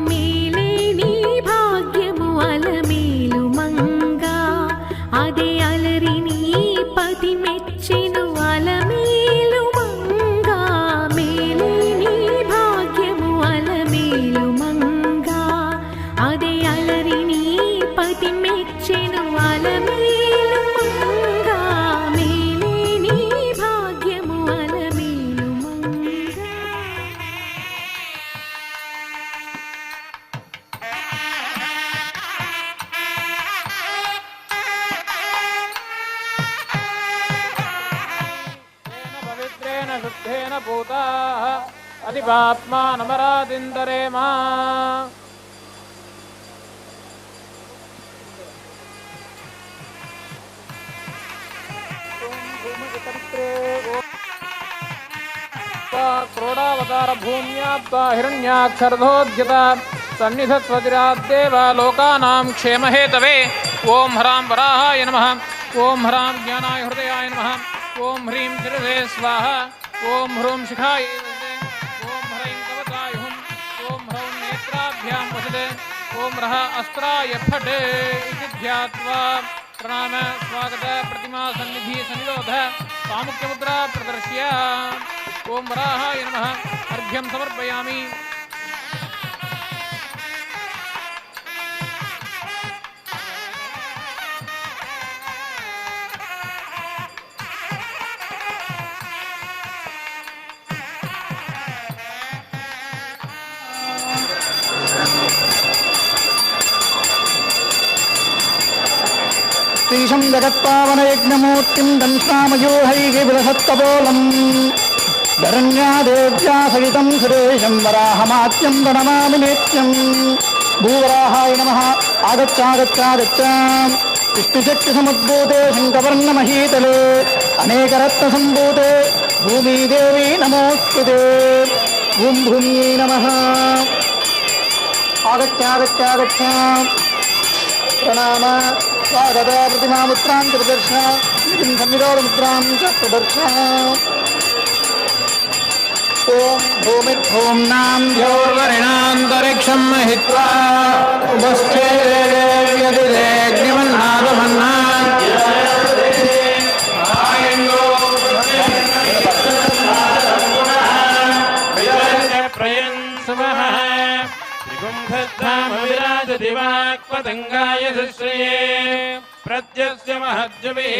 మేలేని భాగ్యము అలమేలు మంగా అదే అలరిని పతి మెచ్చెను అలమేలు మంగా మేలేని భాగ్యము అలమేలు మంగా అదే అలరిని పతి మెచ్చెను అలమేలు మంగా మేలేని భాగ్యము అలమేలు మంగా
పవిత్రేణ శుద్ధేన భూతాః అధిపాత్మానమరాదిందరేమా. క్రోడావతార భూమ్యాత్వా హిరణ్యాక్షరధోద్యత సన్నిధత్వతిరాద్దేవ లోకానాం క్షేమహేతవే. ఓం హ్రాం వరాహాయ నమః. ఓం హ్రాం జ్ఞానాయ హృదయాయ నమః. ఓం హ్రీం శిరసే స్వాహ. ఓం హ్రూం శిఖాయ వసతే. ఓం హ్రైం కవచాయ హుం. ఓం హ్రౌం నేత్రాభ్యాం వసతే. ఓం రః అస్త్రాయ ఫట్ ఇతి ధ్యాత్వా ప్రణామ స్వాగత ప్రతిమా సన్నిధి సన్నిరోధ సాముఖ్యముద్రా ప్రదర్శ్య. ఓం వరాహాయ నమః. అర్ఘ్యం సమర్పయామి.
శ్రీశం జగత్పావనయజ్ఞమూర్తిం దంశ్రామయూహైః విలసత్తపోలం ధరణ్యాదేవ్యా సహితం సురేశం వరాహమాత్యం ప్రణమామి నిత్యం. భూవరాహాయ నమః. ఆగచ్చాగచ్చాగచ్చ. విష్ణుశక్తిసముద్భూతే శంఖవర్ణమహీతలే అనేకరత్నసంభూతే భూమిదేవీ నమోస్తుతే. ఓం భూమ్యై నమః. ఆగచ్చాగచ్చాగచ్చ. ప్రణామ స్వాగత ప్రతిమాముద్రాం చ ప్రదర్శ. సన్నిరోధముద్రాం చ ప్రదర్శ. ఓం భూమిర్భూమ్నాం ద్యోర్వరిణాంతరిక్షం మహిత్వా ఉపస్థేదేవ్యదిదేగ్నిమన్నాదమన్నా.
విరాజతి వాక్పతంగాయ శ్రియే ప్రత్యస్య మహజ్జుభిః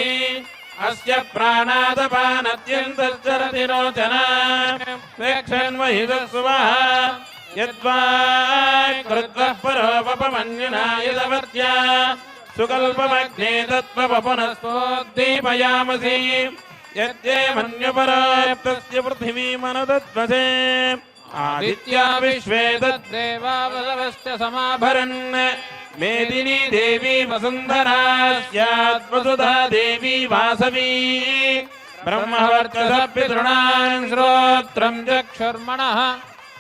అస్య ప్రాణాదపానత్యంతశ్చరతి రోచన వేక్షన్మహితస్సువః యద్వా కృత్వః పరోపమన్యునా యదవర్త్యా సుకల్పమగ్నే తత్వపునస్తోద్దీపయామసి యద్యేమన్యుపరాప్తస్య పృథివీమనుదద్వసే ఆదిత్యా విశ్వే తద్దేవావసవశ్చ సమాభరన్ మేదినీ దేవీ వసుంధరా స్యాత్ వసుధా దేవీ వాసవీ బ్రహ్మవర్చస పితॄణాం శ్రోత్రం చక్షుర్మణః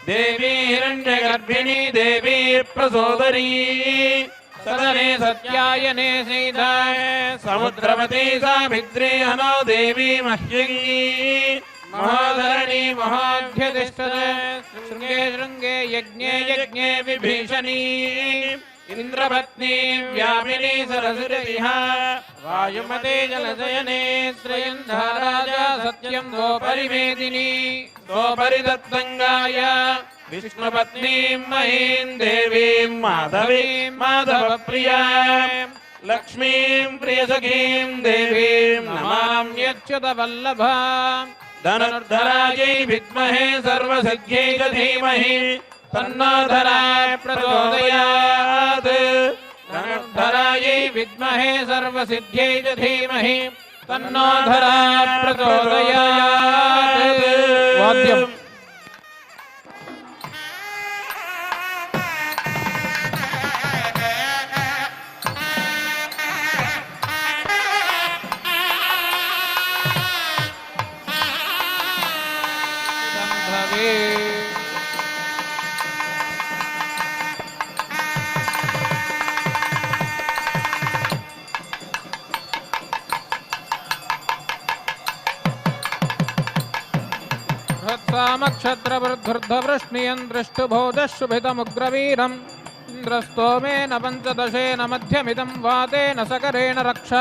దేవీ హిరణ్యగర్భిణీ దేవీ ప్రసోదరీ సదనే సత్యాయనే సీతాయ సముద్రవతీ సావిత్రీ అనో దేవీ మహ్యంగీ మహోధరణీ మహోధ్యతిష్టతే శృంగే శృంగే యజ్ఞే యజ్ఞే విభీషణీ ఇంద్రపత్నీ వ్యాపినీ సరసిరతిః వాయుమతే జలశయనే త్రయంధా రాజా సత్యం దోపరివేదినీ దోపరిదత్తంగాయ విష్ణుపత్నీం మహీం దేవీం మాధవీం మాధవప్రియాం लक्ष्मीं प्रियसखीं देवीं नमाम्यच्युतवल्लभां धनुर्धरायै विद्महे सर्वसिद्ध्यै च धीमहि तन्नो धरा प्रचोदयात् धनुर्धरायै विद्महे सर्वसिद्ध्यै च धीमहि तन्नो धरा प्रचोदयात् वाद्यम् सामक्षत्रवृद्धवृष्णियन् दृष्टुभोजशुभितमुग्रवीरम् इन्द्रस्तोमेन पञ्चदशेन मध्यमिदं वातेन सकरेण रक्ष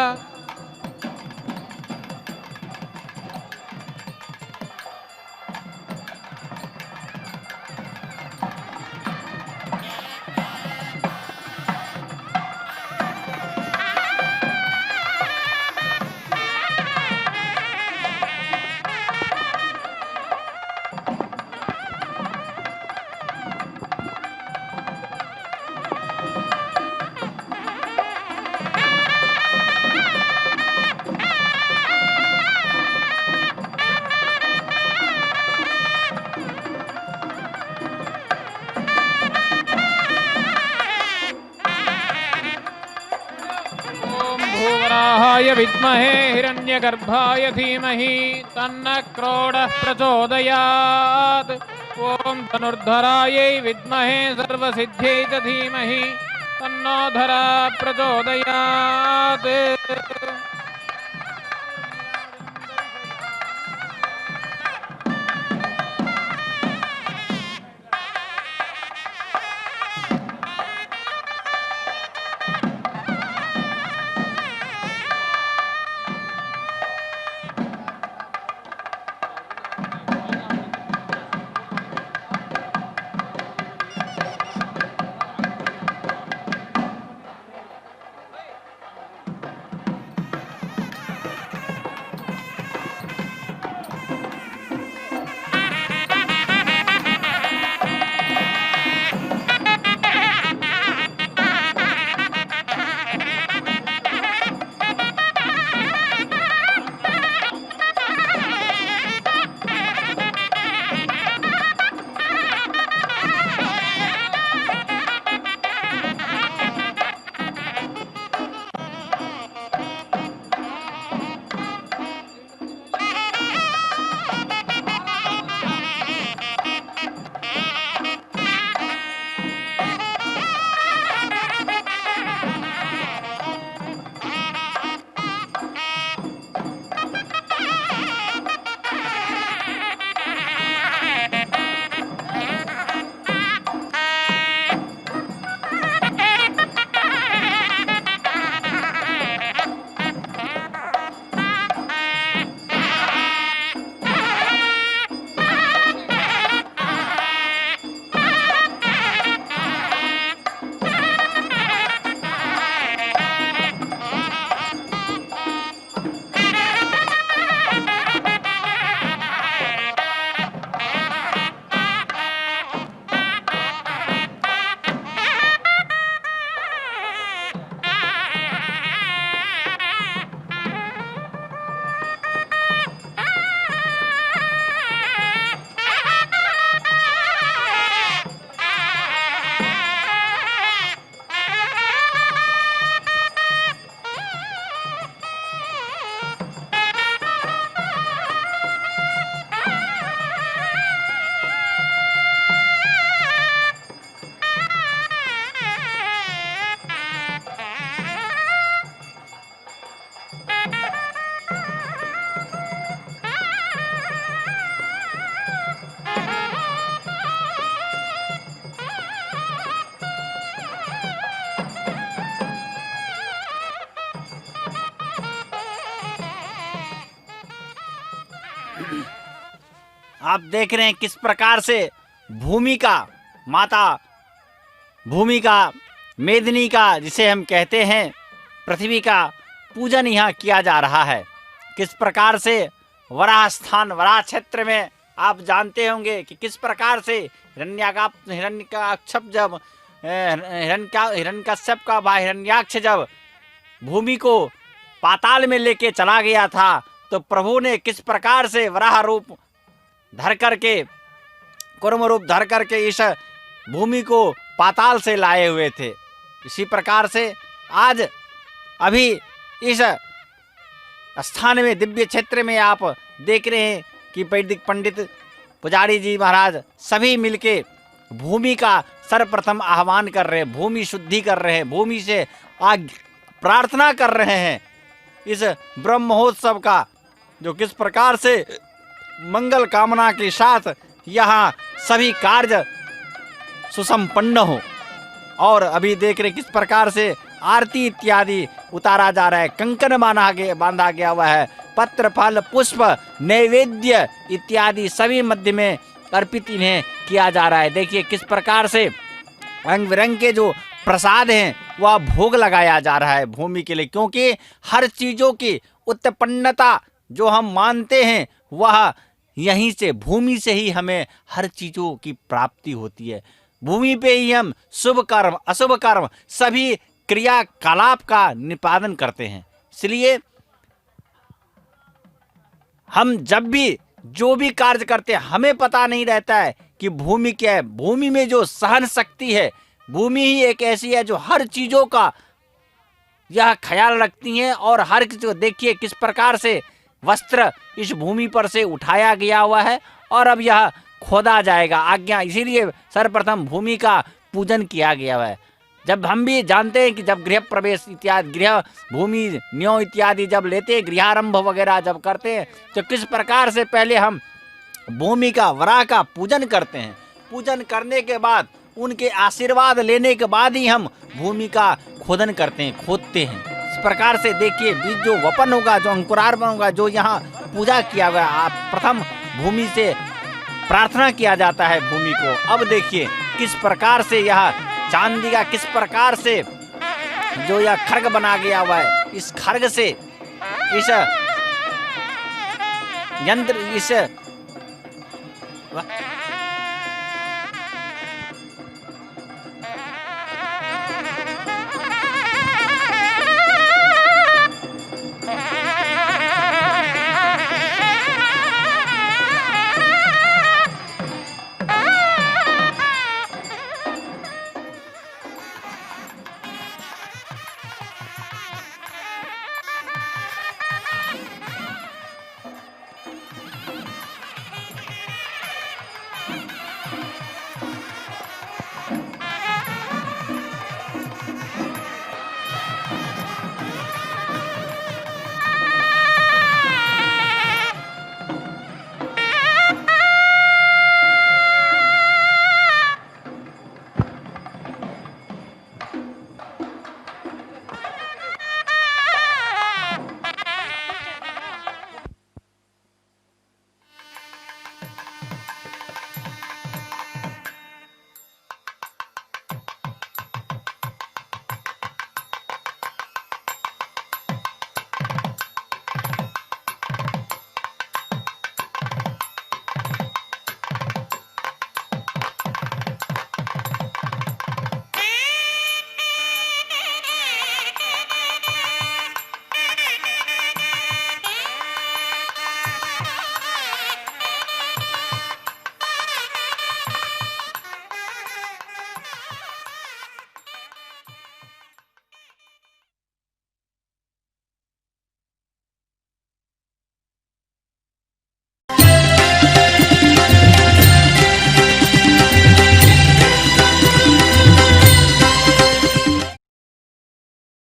विद्महे हिरण्यगर्भाय धीमहि तन्नः क्रोडः प्रचोदयात् ॐ धनुर्धरायै विद्महे सर्वसिद्ध्यै च धीमहि तन्नो धरा प्रचोदयात्
आप देख रहे हैं किस प्रकार से भूमिका माता, भूमिका मेदिनी का जिसे हम कहते हैं, पृथ्वी का पूजन यहाँ किया जा रहा है। किस प्रकार से वराह स्थान, वराह क्षेत्र में आप जानते होंगे कि किस प्रकार से हिरण्यकश्यप जब हिरण्यकश्यप का भाई हिरण्याक्ष जब भूमि को पाताल में लेके चला गया था, तो प्रभु ने किस प्रकार से वराह रूप धर करके, कुर्म रूप धर करके इस भूमि को पाताल से लाए हुए थे। इसी प्रकार से आज अभी इस स्थान में, दिव्य क्षेत्र में आप देख रहे हैं कि वैदिक पंडित पुजारी जी महाराज सभी मिलके भूमि का सर्वप्रथम आह्वान कर रहे हैं, भूमि शुद्धि कर रहे हैं, भूमि से आज प्रार्थना कर रहे हैं इस ब्रह्म महोत्सव का, जो किस प्रकार से मंगल कामना के साथ यहाँ सभी कार्य सुसंपन्न हो। और अभी देख रहे किस प्रकार से आरती इत्यादि उतारा जा रहा है, कंकन बांधा गया हुआ है, पत्र फल पुष्प नैवेद्य इत्यादि सभी मध्य में अर्पित इन्हें किया जा रहा है। देखिए किस प्रकार से रंग बिरंग के जो प्रसाद हैं वह भोग लगाया जा रहा है भूमि के लिए, क्योंकि हर चीजों की उत्पन्नता जो हम मानते हैं वह यहीं से, भूमि से ही हमें हर चीजों की प्राप्ति होती है। भूमि पे ही हम शुभ कर्म अशुभ कर्म सभी क्रियाकलाप का निपादन करते हैं। इसलिए हम जब भी जो भी कार्य करते हैं हमें पता नहीं रहता है कि भूमि क्या है। भूमि में जो सहन शक्ति है, भूमि ही एक ऐसी है जो हर चीजों का यह ख्याल रखती है। और हर किसी, देखिए किस प्रकार से वस्त्र इस भूमि पर से उठाया गया हुआ है और अब यह खोदा जाएगा आज्ञा, इसीलिए सर्वप्रथम भूमि का पूजन किया गया है। जब हम भी जानते हैं कि जब गृह प्रवेश इत्यादि, गृह भूमि न्यों इत्यादि जब लेते हैं, गृहारंभ वगैरह जब करते हैं, तो किस प्रकार से पहले हम भूमि का, वराह का पूजन करते हैं। पूजन करने के बाद उनके आशीर्वाद लेने के बाद ही हम भूमि का खोदन करते हैं, खोदते हैं। इस प्रकार से देखिए बीज जो वपन होगा, जो अंकुरार्पण होगा, जो यहाँ पूजा किया गया, आप प्रथम भूमि से प्रार्थना किया जाता है भूमि को। अब देखिए किस प्रकार से यह चांदी का, किस प्रकार से जो यह खड्ग बना गया हुआ है, इस खड्ग से इस यंत्र, इस